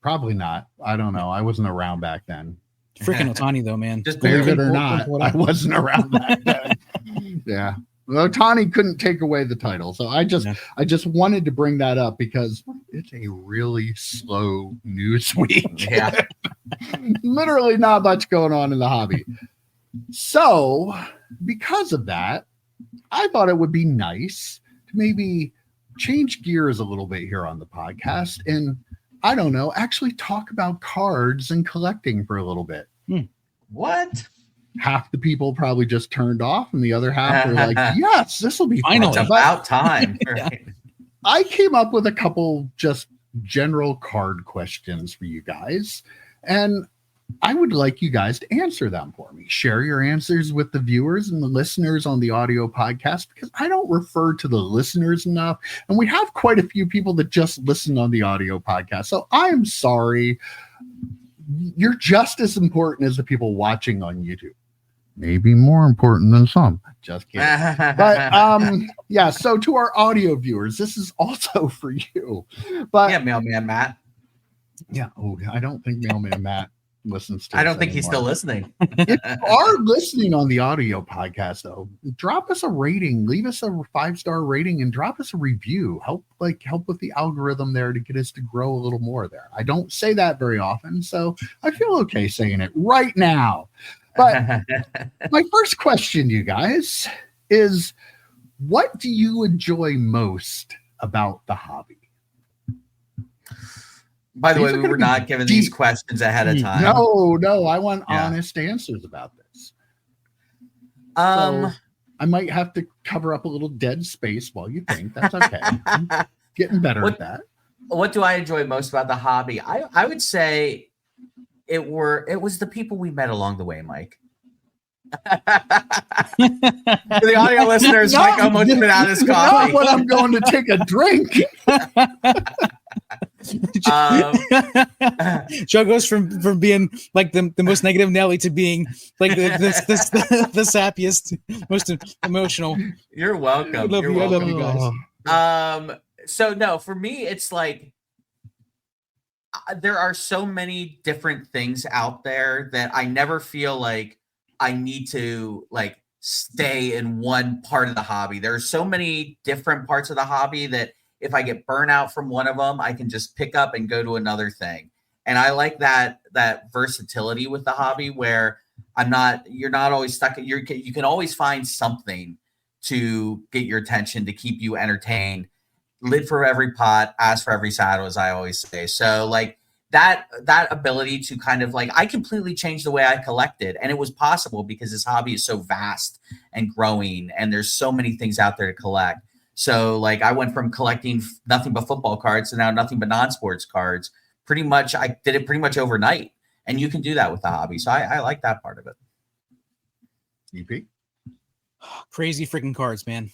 Probably not. I don't know. I wasn't around back then. Freaking Ohtani though, man. Just believe it or not, I wasn't around back then. Yeah. Ohtani couldn't take away the title. So I just wanted to bring that up because it's a really slow news week. Yeah. Literally not much going on in the hobby. So because of that, I thought it would be nice to maybe change gears a little bit here on the podcast and, I don't know, actually talk about cards and collecting for a little bit. What? Half the people probably just turned off, and the other half are like, yes, this will be fun. It's about time. Right? I came up with a couple just general card questions for you guys, and I would like you guys to answer them for me. Share your answers with the viewers and the listeners on the audio podcast, because I don't refer to the listeners enough. And we have quite a few people that just listen on the audio podcast. So I'm sorry. You're just as important as the people watching on YouTube. Maybe more important than some. Just kidding. But yeah, so to our audio viewers, this is also for you. But yeah, Mailman Matt. Yeah. Oh, I don't think Mailman Matt listens to I don't think he's still listening. If you are listening on the audio podcast, though, drop us a rating, leave us a 5-star rating, and drop us a review. Help with the algorithm there to get us to grow a little more there. I don't say that very often, so I feel okay saying it right now. But my first question, you guys, is what do you enjoy most about the hobby? By the way, we were not given these questions ahead of time. No, I want honest answers about this. So I might have to cover up a little dead space while you think. That's okay. I'm getting better at that. What do I enjoy most about the hobby? I would say it was the people we met along the way, Mike. For the audio listeners, Mike almost spit out his coffee. Not when I'm going to take a drink. Joe goes from being like the most negative Nelly to being like the sappiest, most emotional. You're welcome. I love you guys. So no, for me, it's like there are so many different things out there that I never feel like I need to like stay in one part of the hobby. There are so many different parts of the hobby that if I get burnout from one of them, I can just pick up and go to another thing. And I like that versatility with the hobby where you're not always stuck. You can always find something to get your attention, to keep you entertained. Lid for every pot, ass for every saddle, as I always say. So like that ability to kind of like, I completely changed the way I collected, and it was possible because this hobby is so vast and growing, and there's so many things out there to collect. So like I went from collecting nothing but football cards to now nothing but non-sports cards. Pretty much, I did it pretty much overnight, and you can do that with the hobby. So I like that part of it. EP? Crazy freaking cards, man.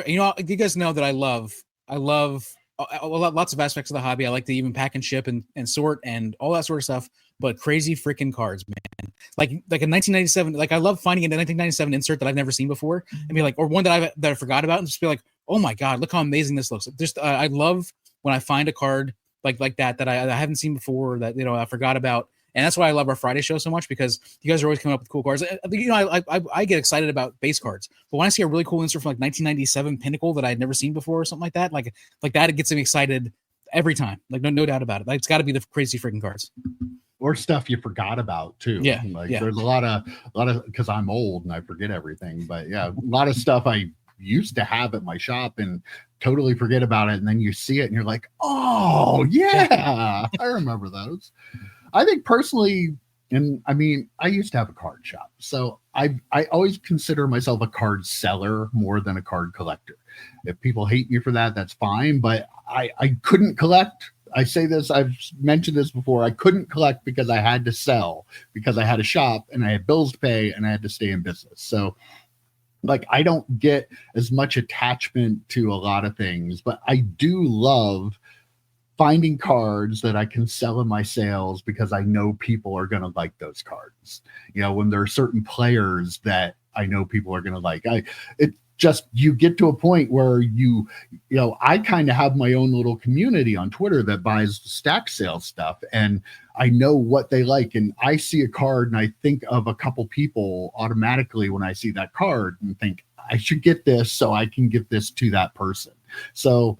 You guys know that I love lots of aspects of the hobby. I like to even pack and ship and sort and all that sort of stuff, but crazy freaking cards, man. Like a 1997, like I love finding a 1997 insert that I've never seen before and be like, or one that I forgot about, and just be like, oh my God, look how amazing this looks. Just I love when I find a card like that I haven't seen before, that I forgot about. And that's why I love our Friday show so much, because you guys are always coming up with cool cards. I get excited about base cards, but when I see a really cool insert from like 1997 Pinnacle that I'd never seen before or something like that, like that, it gets me excited every time. Like no doubt about it. Like, it's got to be the crazy freaking cards. Or stuff you forgot about too. Yeah. There's a lot of because I'm old and I forget everything. But yeah, a lot of stuff I used to have at my shop and totally forget about it. And then you see it and you're like, oh yeah, I remember those. I think personally, and I mean, I used to have a card shop, so I always consider myself a card seller more than a card collector. If people hate me for that, that's fine. But I couldn't collect. I say this, I've mentioned this before. I couldn't collect because I had to sell, because I had a shop and I had bills to pay and I had to stay in business. So like, I don't get as much attachment to a lot of things, but I do love finding cards that I can sell in my sales because I know people are going to like those cards. When there are certain players that I know people are going to like, you get to a point where I kind of have my own little community on Twitter that buys stack sale stuff. And I know what they like, and I see a card and I think of a couple people automatically when I see that card and think I should get this so I can give this to that person. So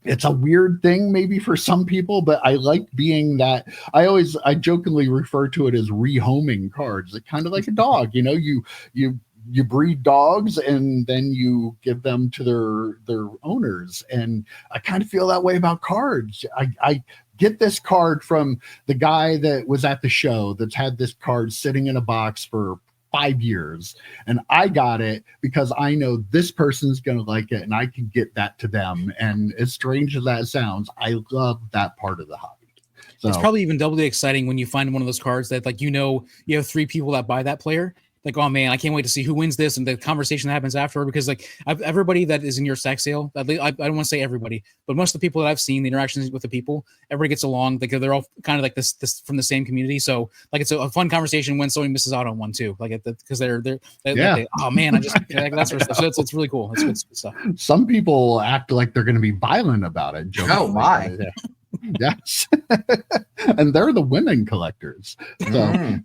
it's a weird thing maybe for some people, but I like being that. I jokingly refer to it as rehoming cards. It's kind of like a dog, you breed dogs and then you give them to their owners. And I kind of feel that way about cards. I get this card from the guy that was at the show that's had this card sitting in a box for 5 years, and I got it because I know this person's going to like it and I can get that to them. And as strange as that sounds, I love that part of the hobby. So it's probably even doubly exciting when you find one of those cards that, like, you have 3 people that buy that player. Like, oh man, I can't wait to see who wins this, and the conversation that happens afterward. Because like everybody that is in your stack sale, I don't want to say everybody, but most of the people that I've seen, the interactions with the people, everybody gets along. Like they're all kind of like this from the same community. So like it's a fun conversation when somebody misses out on one too. Like because they're oh man, I just like that sort of stuff. So it's really cool. It's good stuff. Some people act like they're going to be violent about it. Oh my. Yes. And they're the women collectors. So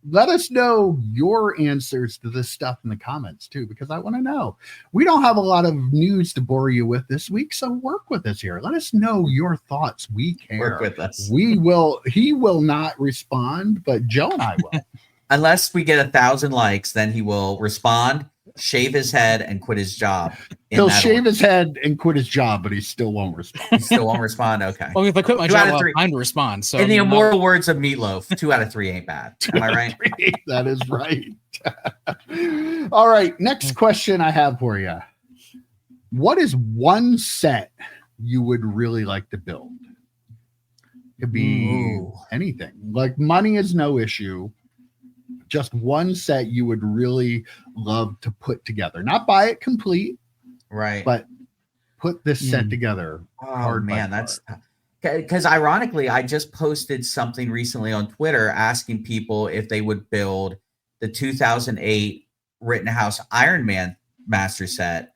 let us know your answers to this stuff in the comments too, because I want to know. We don't have a lot of news to bore you with this week, so work with us here. Let us know your thoughts. We care. Work with us. He will not respond, but Joe and I will. Unless we get 1,000 likes, then he will respond, shave his head, and quit his job. He'll shave his head and quit his job, but he still won't respond. He still won't respond. Okay. Well, if I quit my job, I'll have time to respond. So in the immortal words of Meatloaf, 2 out of 3 ain't bad. Am I right? That is right. All right. Next question I have for you. What is one set you would really like to build? It could be anything. Like money is no issue. Just one set you would really love to put together. Not buy it complete. Right. But put this set together. Oh man, that's because ironically, I just posted something recently on Twitter asking people if they would build the 2008 Rittenhouse Iron Man master set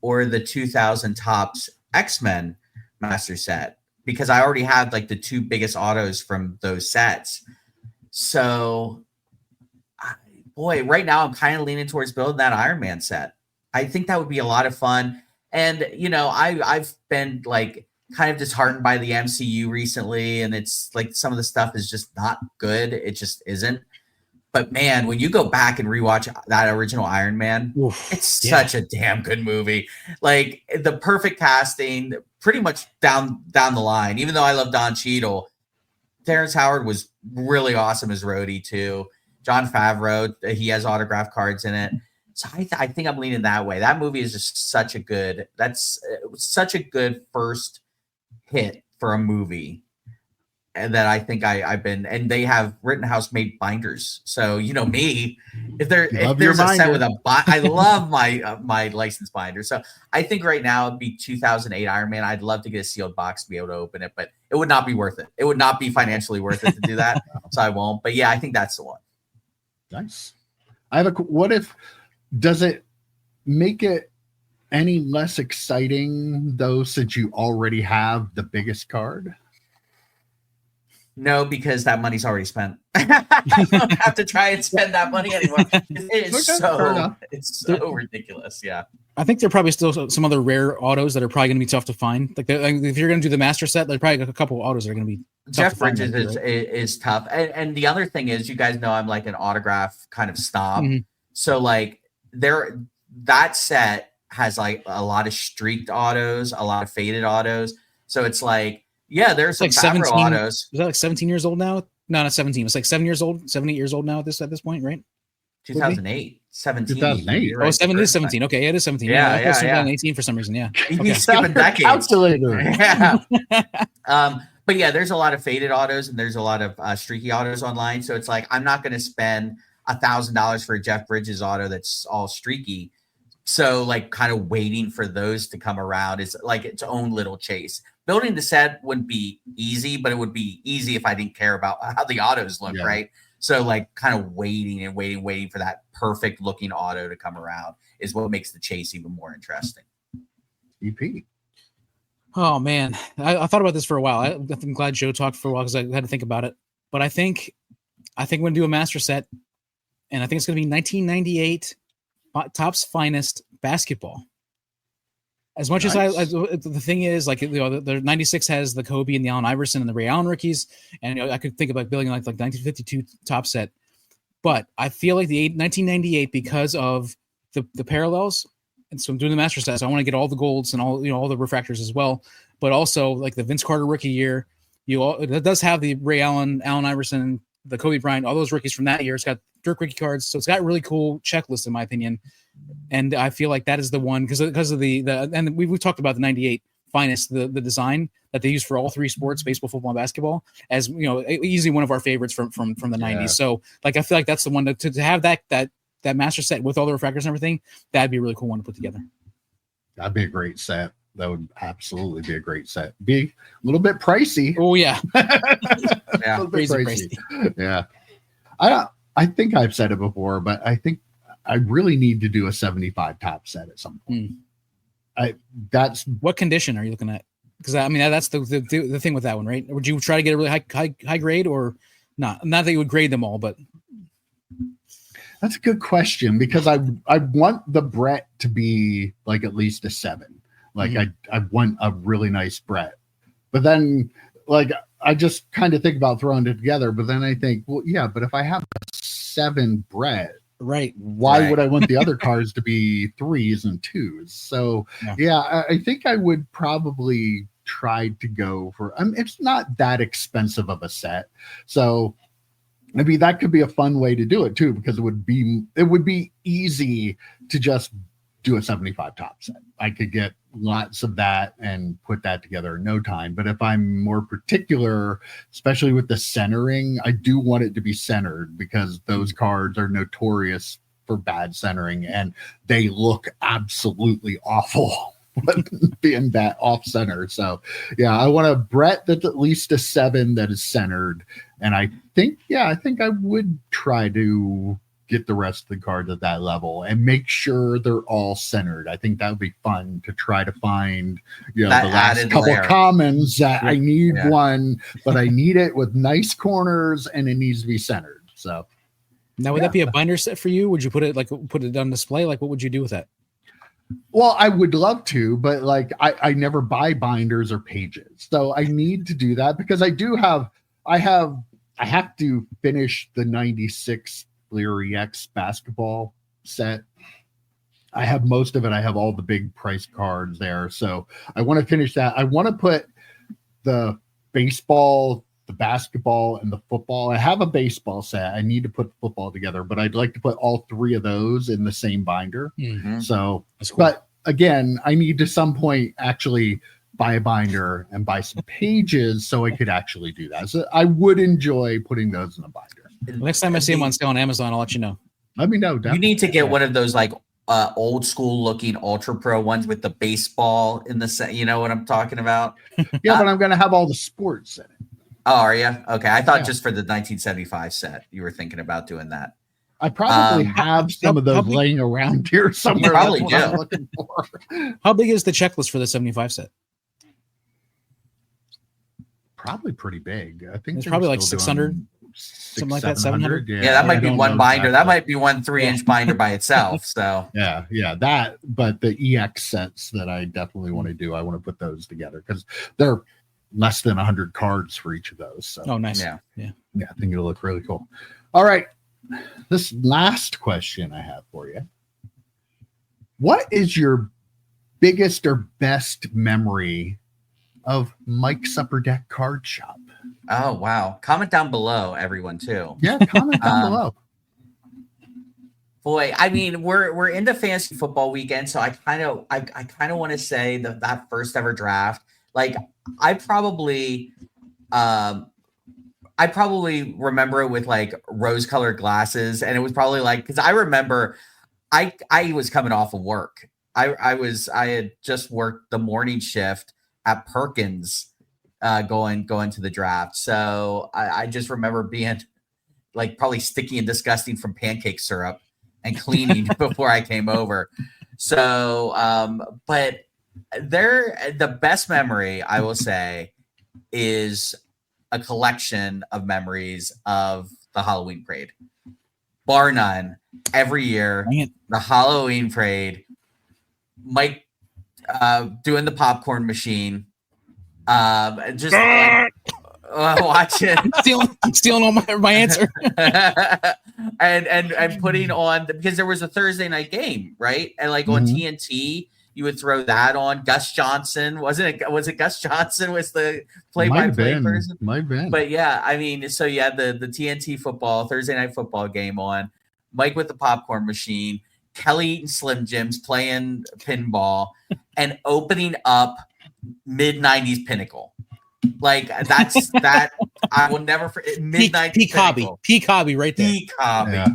or the 2000 Topps X-Men master set, because I already have like the 2 biggest autos from those sets. So boy, right now I'm kind of leaning towards building that Iron Man set. I think that would be a lot of fun. And, I've been like kind of disheartened by the MCU recently. And it's like some of the stuff is just not good. It just isn't. But man, when you go back and rewatch that original Iron Man, it's such a damn good movie. Like the perfect casting, pretty much down the line. Even though I love Don Cheadle, Terrence Howard was really awesome as Rhodey too. Jon Favreau, he has autograph cards in it. So I think I'm leaning that way. That movie is just such a good first hit for a movie. And that I think I've been, and they have Rittenhouse made binders. So, me, if there's a set with I love my licensed binder. So I think right now it'd be 2008 Iron Man. I'd love to get a sealed box to be able to open it, but it would not be worth it. It would not be financially worth it to do that. So I won't, but yeah, I think that's the one. Nice. Does it make it any less exciting though, since you already have the biggest card? No, because that money's already spent. I don't have to try and spend that money anymore. It's so ridiculous. Yeah. I think there are probably still some other rare autos that are probably going to be tough to find. Like if you're going to do the master set, there's probably a couple of autos that are going to be tough Jeff to find. Bridges is tough. And the other thing is, you guys know I'm like an autograph kind of snob. Mm-hmm. So like that set has like a lot of streaked autos, a lot of faded autos. So it's like, yeah, there's some like 17 autos. Is that like 17 years old now? No, not 17. It's like 7 years old, 7, 8 years old now at this point, right? 2008, 17. 2008. Right, 7 is 17. Okay, it is 17. Yeah, I was 2018 for some reason. Yeah. You skipping decades. Calculator. Yeah. But yeah, there's a lot of faded autos and there's a lot of streaky autos online. So it's like, I'm not going to spend $1,000 for a Jeff Bridges auto that's all streaky. So like kind of waiting for those to come around is like its own little chase. Building the set wouldn't be easy, but it would be easy if I didn't care about how the autos look, right? So like kind of waiting for that perfect looking auto to come around is what makes the chase even more interesting. EP. Oh man, I thought about this for a while. I'm glad Joe talked for a while because I had to think about it. But I think I'm going to do a master set, and I think it's going to be 1998 Topps Finest basketball. As much as the thing is, like, the 96 has the Kobe and the Allen Iverson and the Ray Allen rookies, and I could think about building like 1952 top set. But I feel like the 1998, because of the parallels, and so I'm doing the master set, so I want to get all the golds and all the refractors as well. But also like the Vince Carter rookie year, it does have the Ray Allen, Allen Iverson, the Kobe Bryant, all those rookies from that year. It's got Dirk rookie cards, so it's got a really cool checklist in my opinion. And I feel like that is the one because of the and we've talked about the 98 Finest, the design that they use for all three sports, baseball, football, and basketball, as easily one of our favorites from the 90s. So like I feel like that's the one to have that master set with all the refractors and everything. That'd be a really cool one to put together. That'd be a great set. That would absolutely be a great set. Be a little bit pricey. Oh yeah, yeah, a little bit pricey. Yeah, I think I've said it before, but I think I really need to do a 75 top set at some point. That's what condition are you looking at? Because I mean that's the thing with that one, right? Would you try to get a really high grade or not? Not that you would grade them all, but that's a good question because I want the Brett to be like at least a 7. Like I want a really nice Brett, but then like I just kind of think about throwing it together. But then I think, well, yeah, but if I have a 7 Brett. Right. Why would I want the other cards to be 3s and 2s? So yeah, I think I would probably try to go for. It's not that expensive of a set, so maybe that could be a fun way to do it too, because it would be easy to just do a 75 top set. I could get lots of that and put that together in no time. But if I'm more particular, especially with the centering, I do want it to be centered because those cards are notorious for bad centering and they look absolutely awful being that off center. So yeah, I want a Brett that's at least a 7 that is centered. And I think I would try to get the rest of the cards at that level and make sure they're all centered. I think that would be fun to try to find, the last couple of commons that I need one, but I need it with nice corners and it needs to be centered. So now would that be a binder set for you? Would you put it on display? Like what would you do with that? Well, I would love to, but like I never buy binders or pages. So I need to do that because I have to finish the 96 Leary X basketball set. I have most of it. I have all the big price cards there. So I want to finish that. I want to put the baseball, the basketball, and the football. I have a baseball set. I need to put football together, but I'd like to put all 3 of those in the same binder. So, that's cool. But again, I need to some point actually buy a binder and buy some pages so I could actually do that. So I would enjoy putting those in a binder. Next time I see them on sale on Amazon, I'll let you know. Let me know. You need to get one of those like old school looking Ultra Pro ones with the baseball in the set. You know what I'm talking about? Yeah, but I'm going to have all the sports in it. Oh, are you? Okay. I thought just for the 1975 set, you were thinking about doing that. I probably have some of those laying around here somewhere. You probably do. I'm looking for. How big is the checklist for the 75 set? Probably pretty big. I think it's probably like 600. Something like that, 700. Yeah, that might be one binder. Exactly. That might be one 3-inch binder by itself. So yeah, that. But the EX sets that I definitely want to do, I want to put those together because they're less than 100 cards for each of those. So oh, nice. Yeah. I think it'll look really cool. All right, this last question I have for you: what is your biggest or best memory of Mike's Upper Deck Card Shop? Oh, wow. Comment down below, everyone, too. Yeah, comment down below. Boy, I mean, we're into fantasy football weekend, so I kind of want to say that first ever draft. Like, I probably remember it with like rose-colored glasses, and it was probably like because I remember I was coming off of work. I had just worked the morning shift at Perkins. Going to the draft. So I just remember being like probably sticky and disgusting from pancake syrup and cleaning before I came over. So, but The best memory I will say is a collection of memories of the Halloween parade. Bar none, every year, the Halloween parade, Mike doing the popcorn machine, just like, watch it, stealing all my answer, and putting on because there was a Thursday night game, right? And like on TNT, you would throw that on. Gus Johnson, was it Gus Johnson was the play-by-play person? Might have been. But yeah, I mean, so you had the TNT football, Thursday night football game on, Mike with the popcorn machine, Kelly eating Slim Jims, playing pinball, and opening up mid-90s Pinnacle. Like that I will never forget. Mid-90s P-Cobby right there. P-Cobby. Yeah.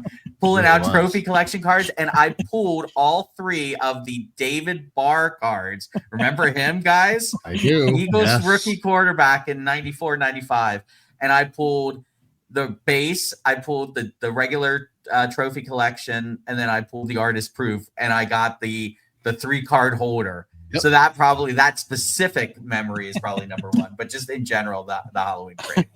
Pulling out trophy collection cards, and I pulled all 3 of the David Barr cards. Remember him, guys? I do. Eagles rookie quarterback in 94, 95. And I pulled the base, I pulled the regular trophy collection, and then I pulled the artist proof, and I got the 3-card holder. Yep. So that specific memory is probably number 1, but just in general, the Halloween parade.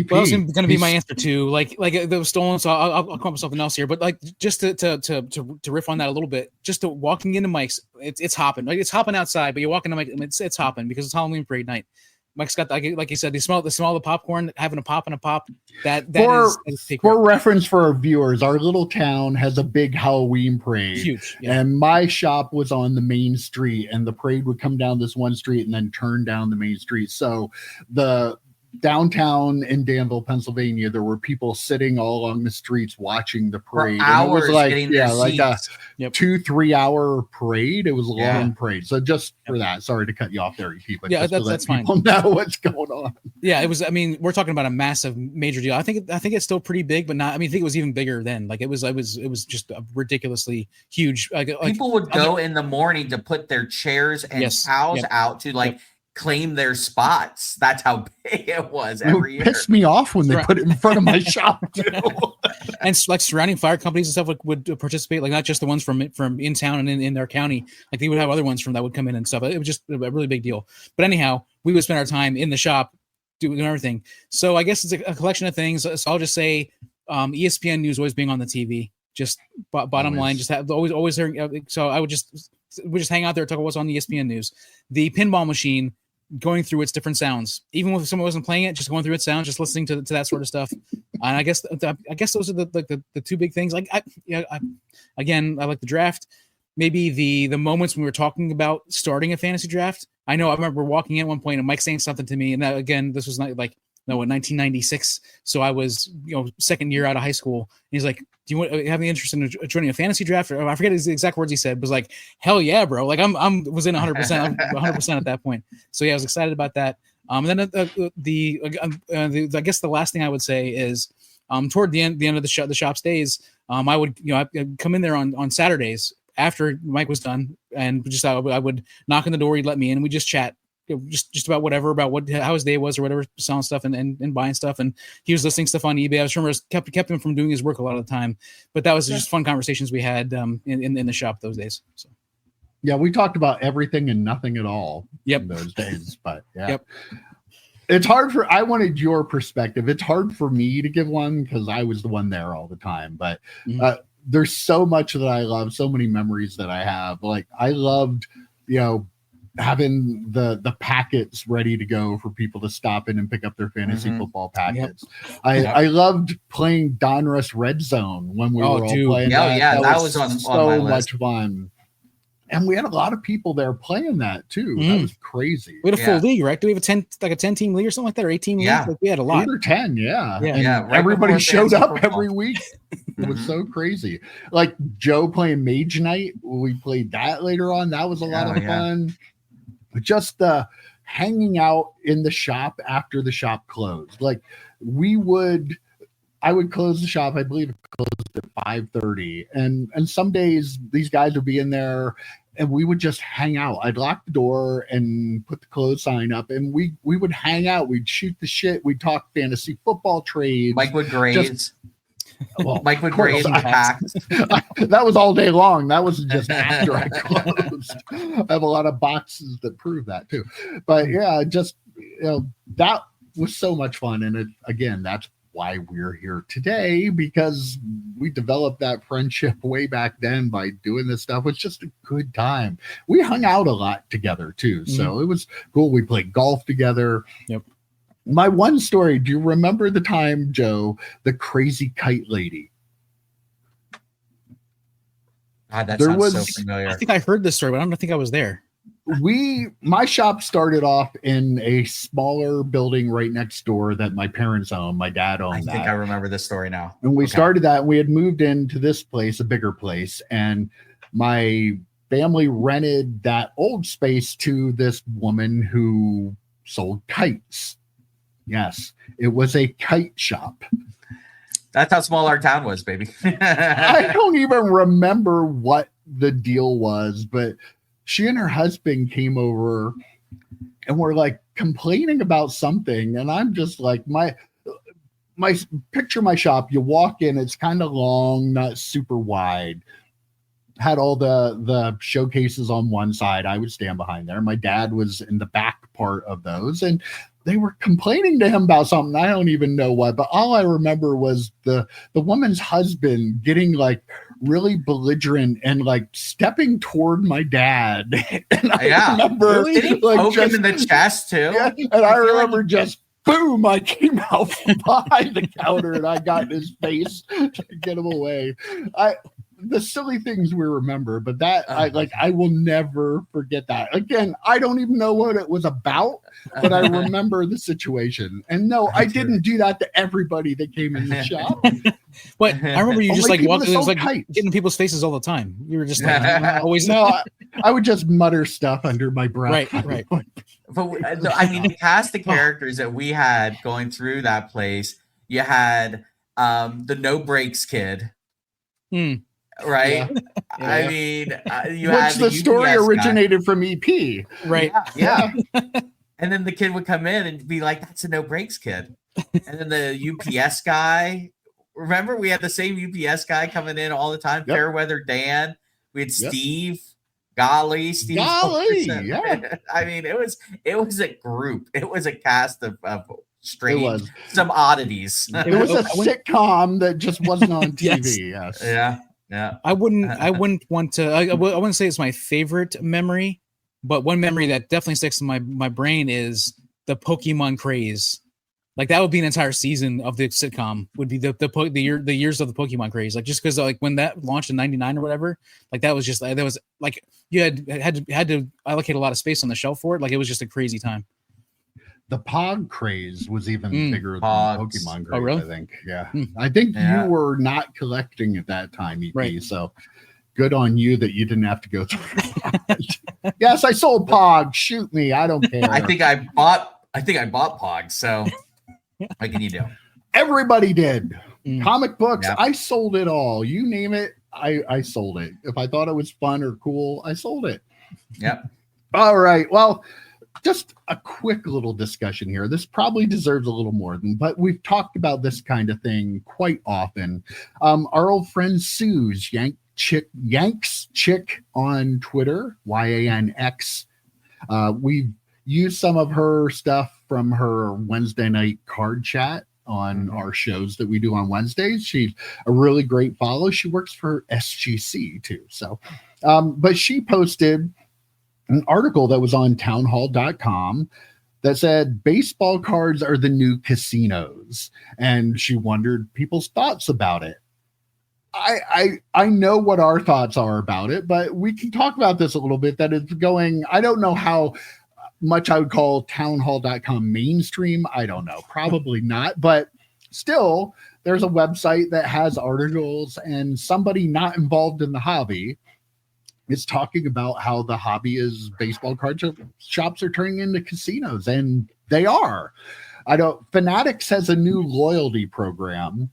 Well, that's going to be my answer too. Like it was stolen, so I'll come up with something else here. But like just to riff on that a little bit, just to walking into Mike's, it's hopping. Like it's hopping outside, but you're walking to Mike, it's hopping because it's Halloween parade night. Mike's got like you said, the smell of the popcorn, having a pop and a pop. That is for reference for our viewers. Our little town has a big Halloween parade, huge, and my shop was on the main street, and the parade would come down this one street and then turn down the main street. So the downtown in Danville, Pennsylvania, there were people sitting all along the streets watching the parade. For hours, and it was like a 2-3 hour parade. It was a long parade. So just for that, sorry to cut you off there, people. Yeah, that's fine. People know what's going on. Yeah, it was. I mean, we're talking about a massive, major deal. I think it's still pretty big, but not. I mean, I think it was even bigger then. Like it was just a ridiculously huge. People would go in the morning to put their chairs and towels out to claim their spots. That's how big it was every year. Pissed me off when they put it in front of my shop too. And like surrounding fire companies and stuff would participate, like not just the ones from in town and in their county. Like they would have other ones from that would come in and stuff. It was just a really big deal. But anyhow, we would spend our time in the shop doing everything. So I guess it's a collection of things. So I'll just say ESPN News always being on the TV. Just bottom line, just have always hearing. So we just hang out there, talk about what's on the ESPN News. The pinball machine, going through its different sounds, even if someone wasn't playing it, just going through its sounds, just listening to that sort of stuff. And I guess those are the 2 big things. Like I like the draft. Maybe the moments when we were talking about starting a fantasy draft. I remember walking in at one point and Mike saying something to me, and that, again, this was not in 1996. So I was, second year out of high school. And he's like, "Do you have any interest in joining a fantasy draft?" Or I forget his exact words he said, but was like, "Hell yeah, bro!" Like I'm was in 100%, 100% at that point. So yeah, I was excited about that. And then I guess the last thing I would say is, toward the end of the shop's days, I would I'd come in there on Saturdays after Mike was done, and just I would knock on the door, he'd let me in, and we just chat. Just about whatever, about how his day was or whatever, selling stuff and buying stuff. And he was listing stuff on eBay. I just remember kept him from doing his work a lot of the time, but that was just fun conversations we had in the shop those days. So yeah, we talked about everything and nothing at all in those days, but it's hard I wanted your perspective. It's hard for me to give one because I was the one there all the time, but there's so much that I love, so many memories that I have. Like I loved, having the packets ready to go for people to stop in and pick up their fantasy football packets. I loved playing Donruss Red Zone when we were all playing. That was on my list. Much fun. And we had a lot of people there playing that too. That was crazy. We had a full league, right? Do we have a 10-team league or something like that, or 18 league? Like we had a lot. 8 or 10, right, everybody showed up every week. It was so crazy. Like Joe playing Mage Night. We played that later on. That was a lot of fun. Just hanging out in the shop after the shop closed. Like I would close the shop. I believe it closed at 5:30, and some days these guys would be in there, and we would just hang out. I'd lock the door and put the close sign up, and we would hang out. We'd shoot the shit. We'd talk fantasy football trades. Mike would grades. Well, Mike would of course, bring in the packs. that was all day long. That was just after I closed. I have a lot of boxes that prove that too. But yeah, just that was so much fun. And again, that's why we're here today, because we developed that friendship way back then by doing this stuff. It was just a good time. We hung out a lot together too. So it was cool. We played golf together. Yep. My one story, do you remember the time, Joe, the crazy kite lady? God, that sounds so familiar. I think I heard this story, but I don't think I was there. My shop started off in a smaller building right next door that my parents owned. My dad owned that. I think I remember this story now. And we started that, and we had moved into this place, a bigger place, and my family rented that old space to this woman who sold kites. Yes, it was a kite shop. That's how small our town was, baby. I don't even remember what the deal was, but she and her husband came over and were like complaining about something. And I'm just like, my picture my shop, you walk in, it's kind of long, not super wide. Had all the showcases on one side. I would stand behind there. My dad was in the back part of those, and they were complaining to him about something. I don't even know what, but all I remember was the woman's husband getting like really belligerent and like stepping toward my dad. And I remember did he like poke him in the chest too? Yeah, and I remember just boom, I came out from behind the counter and I got in his face to get him away. The silly things we remember, but that I will never forget that. Again, I don't even know what it was about, but I remember the situation. And no, I didn't do that to everybody that came in the shop. But I remember you just like walking, it was like kites. getting people's faces all the time. You were just like always. No, I would just mutter stuff under my breath. Right. But I mean, the cast of characters that we had going through that place, you had the No Breaks kid. Right. Yeah. I mean, you which had the story UPS originated guy. from EP. Right. Yeah. And then the kid would come in and be like, that's a No Breaks kid. And then the UPS guy. Remember, we had the same UPS guy coming in all the time. Yep. Fairweather Dan. We had Steve. Golly. Yeah. I mean, it was a group. It was a cast of strange, some oddities. It was a sitcom that just wasn't on TV. Yes. Yeah. I wouldn't want to. I wouldn't say it's my favorite memory, but one memory that definitely sticks in my brain is the Pokemon craze. Like that would be an entire season of the sitcom. Would be the years of the Pokemon craze. Like just because like when that launched in '99 or whatever, like that was like you had to allocate a lot of space on the shelf for it. Like it was just a crazy time. The Pog craze was even bigger than Pokemon craze. Oh, really? I think. Yeah. I think you were not collecting at that time, EP. Right. So good on you that you didn't have to go through that. Yes, I sold Pog. Shoot me. I don't care. I think I bought Pog. So what can you do? Everybody did. Comic books. Yep. I sold it all. You name it. I sold it. If I thought it was fun or cool, I sold it. Yep. All right. Well, just a quick little discussion here. This probably deserves a little more but we've talked about this kind of thing quite often. Our old friend Sue's Yanks Chick on Twitter, YANX. We've used some of her stuff from her Wednesday night card chat on our shows that we do on Wednesdays. She's a really great follow. She works for SGC too. So, but she posted an article that was on townhall.com that said baseball cards are the new casinos, and she wondered people's thoughts about it. I know what our thoughts are about it, but we can talk about this a little bit. That it's going, I don't know how much I would call townhall.com mainstream. I don't know, probably not, but still there's a website that has articles, and somebody not involved in the hobby is talking about how the hobby is baseball card shops are turning into casinos, and they are. Fanatics has a new loyalty program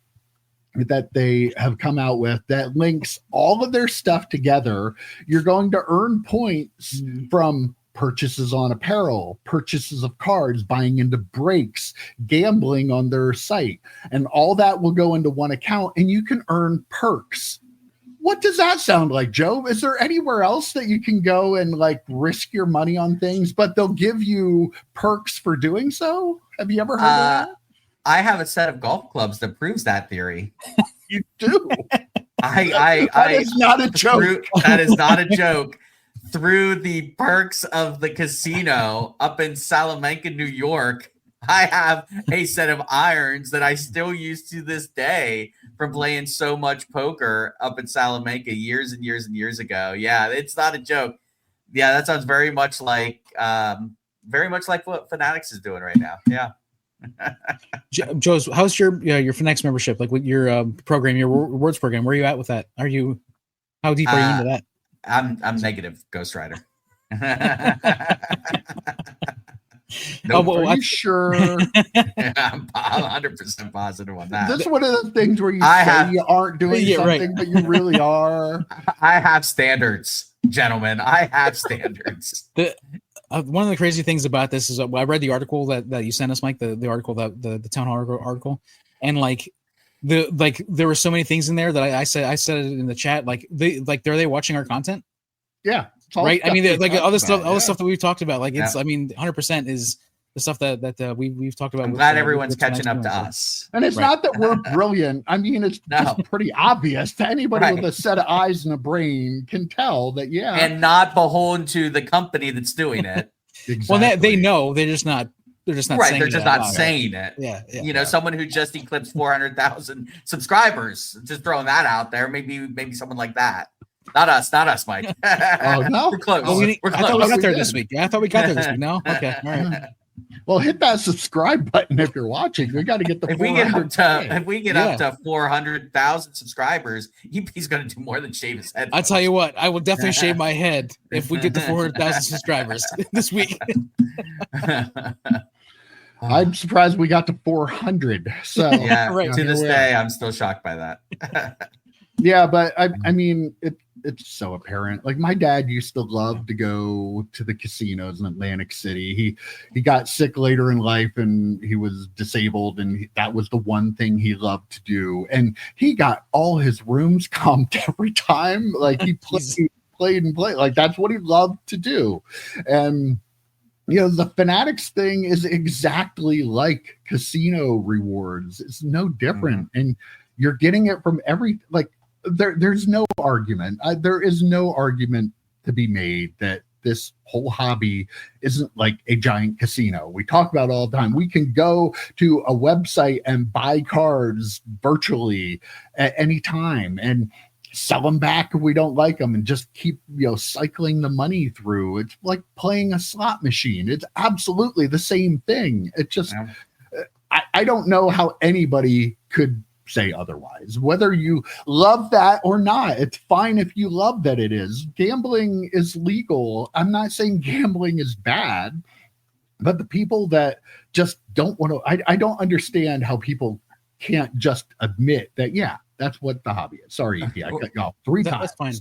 that they have come out with that links all of their stuff together. You're going to earn points from purchases on apparel, purchases of cards, buying into breaks, gambling on their site, and all that will go into one account and you can earn perks. What does that sound like, Joe? Is there anywhere else that you can go and like risk your money on things, but they'll give you perks for doing so? Have you ever heard of that? I have a set of golf clubs that proves that theory. You do. That is not a joke. That is not a joke. Through the perks of the casino up in Salamanca, New York, I have a set of irons that I still use to this day from playing so much poker up in Salamanca years and years and years ago. Yeah, it's not a joke. Yeah, that sounds very much like what Fanatics is doing right now. Yeah. Joe, how's your Fanatics membership? Like with your program, your rewards program? Where are you at with that? How deep are you into that? I'm negative, Ghost Rider. Nope. Are you sure? I'm 100% positive on that. This is one of the things where you you aren't doing something, but you really are. I have standards, gentlemen. I have standards. One of the crazy things about this is I read the article that you sent us, Mike, the article, the town hall article, and there were so many things in there that I said it in the chat. Are they watching our content? Yeah. Right. I mean, all the stuff that we've talked about, it's, I mean, 100% is the stuff that we've talked about. I'm glad everyone's catching up to us. And it's not that we're brilliant. I mean, it's just pretty obvious to anybody with a set of eyes and a brain can tell that, and not beholden to the company that's doing it. Exactly. Well, they know, they're just not right. Saying they're just not saying it. Yeah. Someone who just eclipsed 400,000 subscribers, just throwing that out there. Maybe someone like that. Not us, Mike. Oh, no? We're close. We're close. I thought we got there this week. Yeah, I thought we got there this week. No? Okay. All right. Well, hit that subscribe button if you're watching. We got to get the. If we get up to 400,000 subscribers, he's going to do more than shave his head. I'll tell you what. I will definitely shave my head if we get to 400,000 subscribers this week. I'm surprised we got to 400. So to this day, I'm still shocked by that. Yeah, but I mean, it's so apparent. Like my dad used to love to go to the casinos in Atlantic City. He got sick later in life and he was disabled, and that was the one thing he loved to do. And he got all his rooms comped every time. Like he played. Like that's what he loved to do. And the Fanatics thing is exactly like casino rewards. It's no different, and you're getting it from there's no argument. There is no argument to be made that this whole hobby isn't like a giant casino. We talk about it all the time. We can go to a website and buy cards virtually at any time and sell them back if we don't like them and just keep cycling the money through. It's like playing a slot machine. It's absolutely the same thing. It just I don't know how anybody could say otherwise. Whether you love that or not, it's fine if you love that it is. Gambling is legal. I'm not saying gambling is bad, but the people that just don't want to, I don't understand how people can't just admit that, that's what the hobby is. Sorry, EP, I cut you off 3 times. That's fine.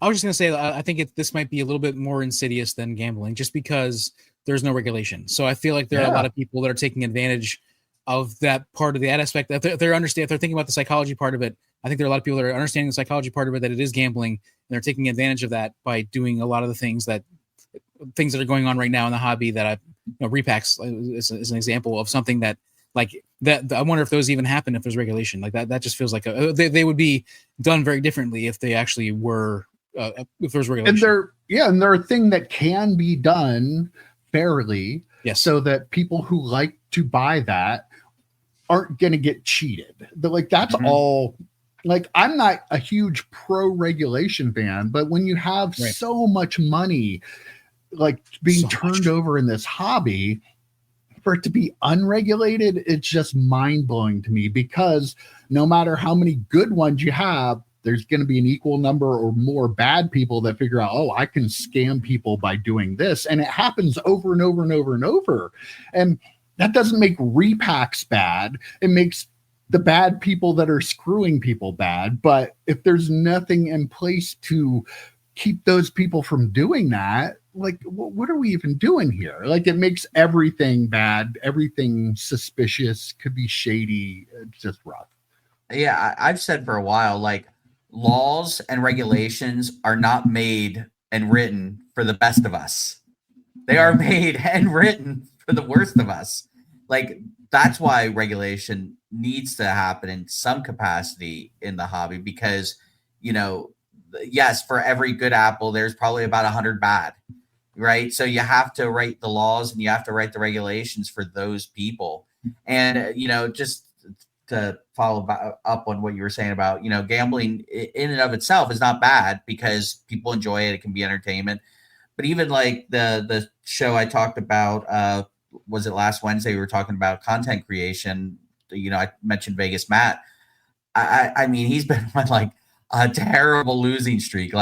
I was just going to say, I think this might be a little bit more insidious than gambling just because there's no regulation. So I feel like there are a lot of people that are taking advantage of that part of the aspect. If they're thinking about the psychology part of it, I think there are a lot of people that are understanding the psychology part of it, that it is gambling, and they're taking advantage of that by doing a lot of the things that are going on right now in the hobby. That repacks is an example of something that I wonder if those even happen if there's regulation like that. That just feels like they would be done very differently if they actually were if there's regulation. And they're a thing that can be done fairly, so that people who like to buy that aren't going to get cheated. That's all. I'm not a huge pro regulation fan, but when you have so much money being turned over in this hobby, for it to be unregulated, it's just mind-blowing to me, because no matter how many good ones you have, there's going to be an equal number or more bad people that figure out, I can scam people by doing this. And it happens over and over and over and over. And that doesn't make repacks bad. It makes the bad people that are screwing people bad. But if there's nothing in place to keep those people from doing that, like, what are we even doing here? Like, it makes everything bad, everything suspicious, could be shady. It's just rough. Yeah, I've said for a while, like laws and regulations are not made and written for the best of us. They are made and written for the worst of us. Like that's why regulation needs to happen in some capacity in the hobby because, yes, for every good apple, there's probably about 100 bad, right? So you have to write the laws and you have to write the regulations for those people. And, just to follow up on what you were saying about, gambling in and of itself is not bad because people enjoy it. It can be entertainment. But even like the show I talked about, was it last Wednesday? We were talking about content creation. I mentioned Vegas Matt. I mean, he's been on like a terrible losing streak,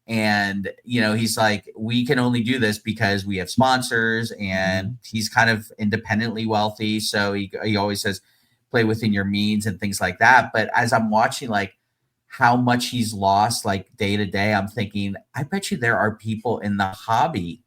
And, he's like, we can only do this because we have sponsors and he's kind of independently wealthy. So he always says, play within your means and things like that. But as I'm watching, like, how much he's lost, like day to day, I'm thinking, I bet you there are people in the hobby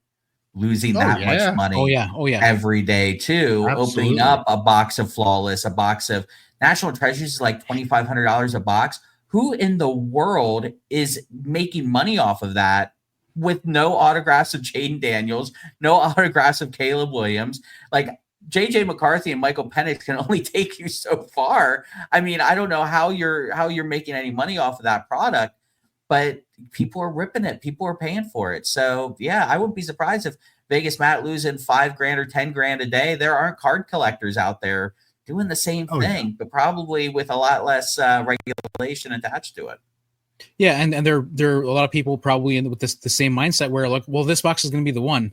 losing that much money every day too. Absolutely. Opening up a box of Flawless, a box of National Treasures is like $2,500 a box. Who in the world is making money off of that with no autographs of Jaden Daniels, no autographs of Caleb Williams? Like JJ McCarthy and Michael Penix can only take you so far. I mean, I don't know how you're making any money off of that product, but people are ripping it. People are paying for it. So yeah, I wouldn't be surprised if Vegas Matt losing $5,000 or $10,000 a day. There aren't card collectors out there doing the same thing, but probably with a lot less regulation attached to it. Yeah, and there are a lot of people probably with the same mindset where like, well, this box is going to be the one.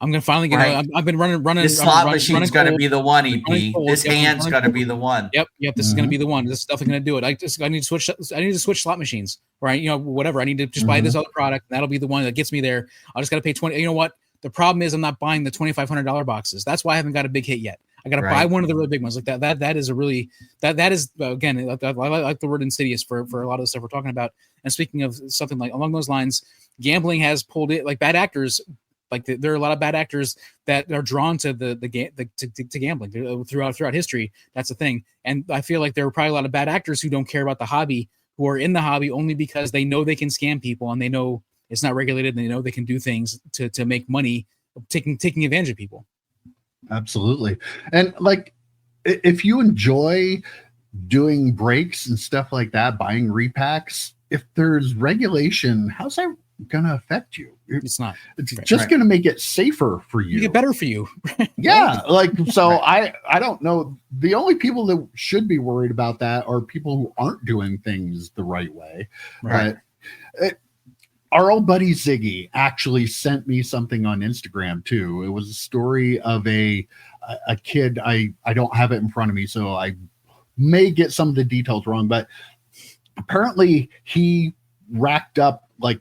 I'm going to finally get. Right. I've been running. This slot machine's going to be the one. EP. This hand's going to be the one. Yep. This is going to be the one. This is definitely going to do it. I need to switch slot machines, or whatever. I need to just buy this other product. That'll be the one that gets me there. I just got to pay 20. You know what? The problem is I'm not buying the $2,500 boxes. That's why I haven't got a big hit yet. I got to buy one of the really big ones like that. That is a really that is again. I like the word insidious for a lot of the stuff we're talking about. And speaking of something like along those lines, gambling has pulled it like bad actors. Like there are a lot of bad actors that are drawn to to gambling throughout history. That's the thing. And I feel like there are probably a lot of bad actors who don't care about the hobby, who are in the hobby only because they know they can scam people and they know it's not regulated. And they know they can do things to make money, taking advantage of people. Absolutely. And like, if you enjoy doing breaks and stuff like that, buying repacks, if there's regulation, how's that going to affect you? It's not. It's just going to make it safer for you. Get better for you. Yeah. Like, so I don't know. The only people that should be worried about that are people who aren't doing things the right way. Right. Our old buddy Ziggy actually sent me something on Instagram too. It was a story of a kid. I don't have it in front of me, so I may get some of the details wrong, but apparently he racked up like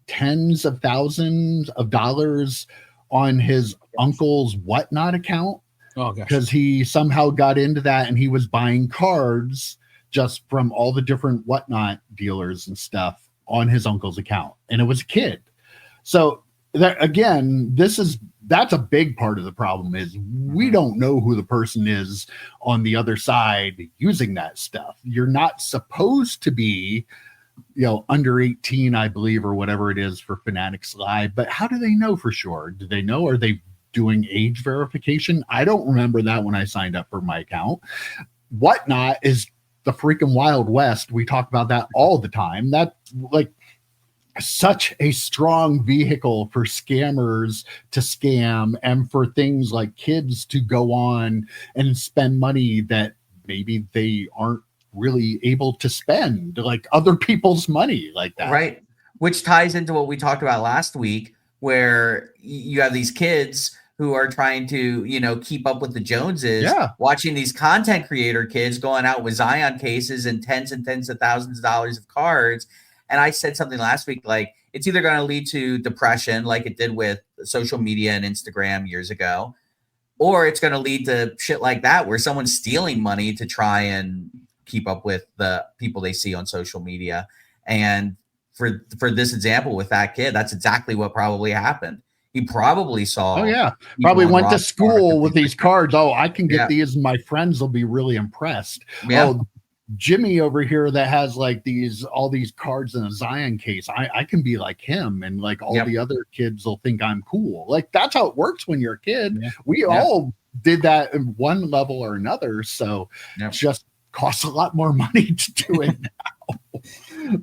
tens of thousands of dollars on his uncle's whatnot account. Oh gosh. Because he somehow got into that and he was buying cards just from all the different whatnot dealers and stuff on his uncle's account, and it was a kid. So that again, that's a big part of the problem is we don't know who the person is on the other side using that stuff. You're not supposed to be, under 18, I believe, or whatever it is for Fanatics Live, but how do they know for sure? Do they know? Are they doing age verification? I don't remember that when I signed up for my account. Whatnot is the freaking Wild West. We talk about that all the time. That's like such a strong vehicle for scammers to scam and for things like kids to go on and spend money that maybe they aren't really able to spend, like other people's money like that. Right. Which ties into what we talked about last week, where you have these kids who are trying to, keep up with the Joneses, watching these content creator kids going out with Zion cases and tens of thousands of dollars of cards. And I said something last week, like it's either going to lead to depression, like it did with social media and Instagram years ago, or it's going to lead to shit like that, where someone's stealing money to try and keep up with the people they see on social media. And for this example with that kid, that's exactly what probably happened. He probably saw. Oh yeah, probably went to school with these cards. Oh, I can get these. My friends will be really impressed. Yeah. Oh, Jimmy over here that has like all these cards in a Zion case. I can be like him, and like all the other kids will think I'm cool. Like that's how it works when you're a kid. Yeah. We all did that in one level or another. So it just costs a lot more money to do it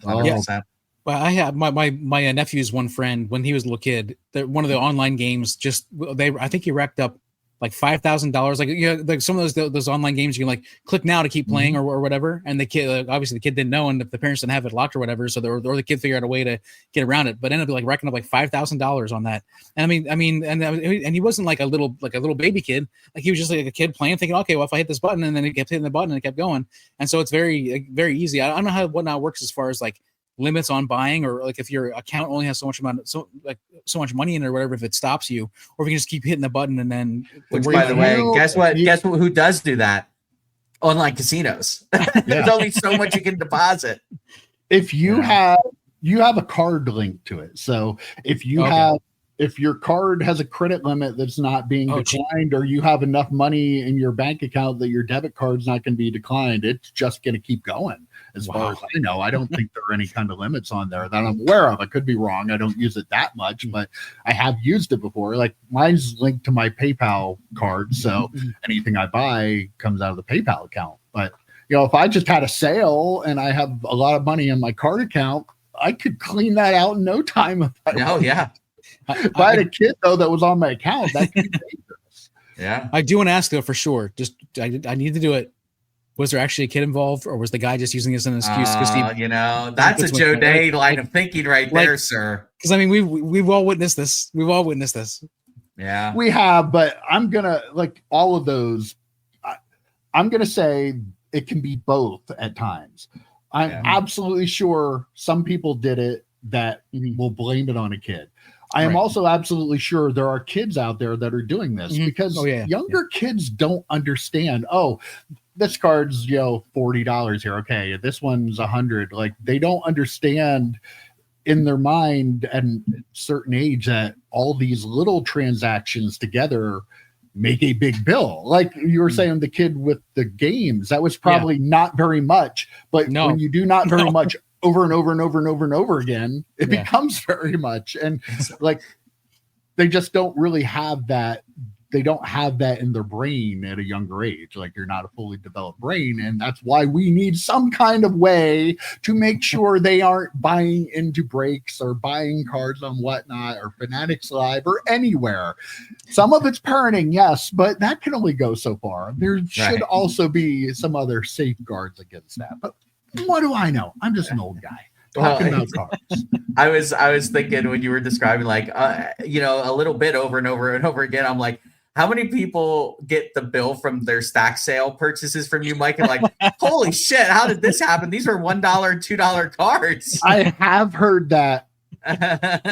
now. Well, I have my nephew's one friend when he was a little kid. One of the online games, I think he racked up like $5,000. Like like some of those online games you can like click now to keep playing or whatever. And the kid, obviously the kid didn't know, and the parents didn't have it locked or whatever. So or the kid figured out a way to get around it, but ended up like racking up like $5,000 on that. And and he wasn't like a little baby kid. Like he was just like a kid playing, thinking, okay, well if I hit this button, and then he kept hitting the button and it kept going. And so it's very very easy. I don't know how whatnot works as far as like limits on buying, or like if your account only has so much money in it or whatever, if it stops you, or if you can just keep hitting the button and then. Which, by the way, guess what? Who does do that? Online casinos. There's only so much you can deposit. If you have a card linked to it, so if you if your card has a credit limit that's not being declined, or you have enough money in your bank account that your debit card's not going to be declined, it's just going to keep going. As far as I know, I don't think there are any kind of limits on there that I'm aware of. I could be wrong. I don't use it that much, but I have used it before. Like mine's linked to my PayPal card, so anything I buy comes out of the PayPal account. But if I just had a sale and I have a lot of money in my card account, I could clean that out in no time. If I had a kid though that was on my account, that could be dangerous. Yeah, I do want to ask though for sure. Just I need to do it. Was there actually a kid involved, or was the guy just using this as an excuse? That's a Joe Day line of thinking right there, sir. Because we've all witnessed this. We've all witnessed this. Yeah, we have. But I'm gonna like all of those. I'm gonna say it can be both at times. I'm absolutely sure some people did it that will blame it on a kid. I am also absolutely sure there are kids out there that are doing this because younger kids don't understand. Oh, this card's $40 here. Okay, this one's $100. Like they don't understand in their mind at a certain age that all these little transactions together make a big bill. Like you were saying, the kid with the games, that was probably not very much, but when you do not very much over and over and over and over and over again, it becomes very much. And like they just don't really have that. They don't have that in their brain at a younger age. Like you're not a fully developed brain. And that's why we need some kind of way to make sure they aren't buying into breaks or buying cards on Whatnot or Fanatics Live or anywhere. Some of it's parenting, yes, but that can only go so far. There should also be some other safeguards against that. But what do I know? I'm just an old guy. Talking about cards. I was thinking when you were describing like a little bit over and over and over again, I'm like, how many people get the bill from their stack sale purchases from you, Mike? And like, holy shit, how did this happen? These are $1, $2 cards. I have heard that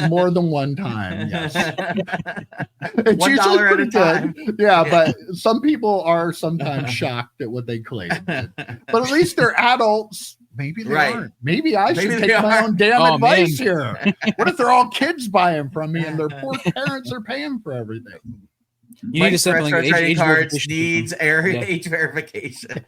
more than one time. Yes. It's $1 at a time. Yeah, but some people are sometimes shocked at what they claim. But at least they're adults. Maybe they aren't. Maybe I should take my own damn advice here. What if they're all kids buying from me and their poor parents are paying for everything? You need to set like age cards needs age verification.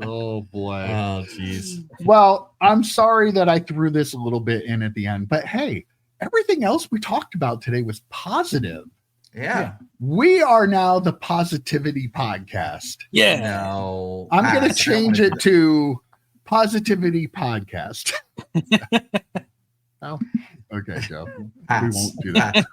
Oh boy. Oh jeez. Well, I'm sorry that I threw this a little bit in at the end, but hey, everything else we talked about today was positive. Yeah. We are now the Positivity Podcast. Yeah. No. I'm going to change it to Positivity Podcast. Oh, okay, Joe. We won't do that.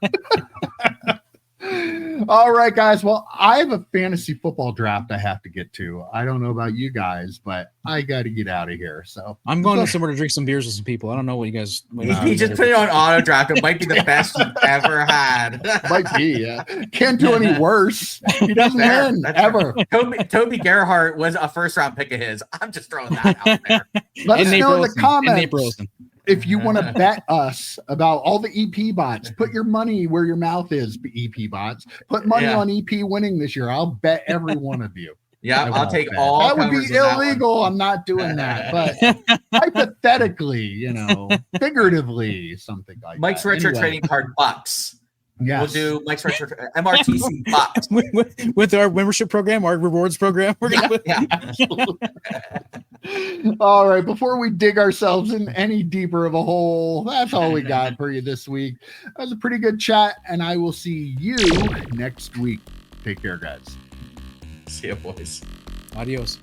All right, guys. Well, I have a fantasy football draft I have to get to. I don't know about you guys, but I got to get out of here. So I'm going somewhere to drink some beers with some people. I don't know what you guys. He just put it on auto draft. It might be the best you've ever had. Might be. Yeah. Can't do any worse. He doesn't win ever. Toby Gerhart was a first round pick of his. I'm just throwing that out there. Let us know in the comments. If you want to bet us about all the EP bots, put your money where your mouth is, EP bots. Put money on EP winning this year. I'll bet every one of you. Yeah, I I'll won't take bet. all. That would covers be in that one. illegal. I'm not doing that. But hypothetically, figuratively, something like Mike's that. retro Anyway, trading card bucks. yes. We'll do Mike's retro MRTC bucks. with our membership program, our rewards program. We're gonna All right, before we dig ourselves in any deeper of a hole, that's all we got for you this week. That was a pretty good chat, and I will see you next week. Take care, guys. See you, boys. Adios.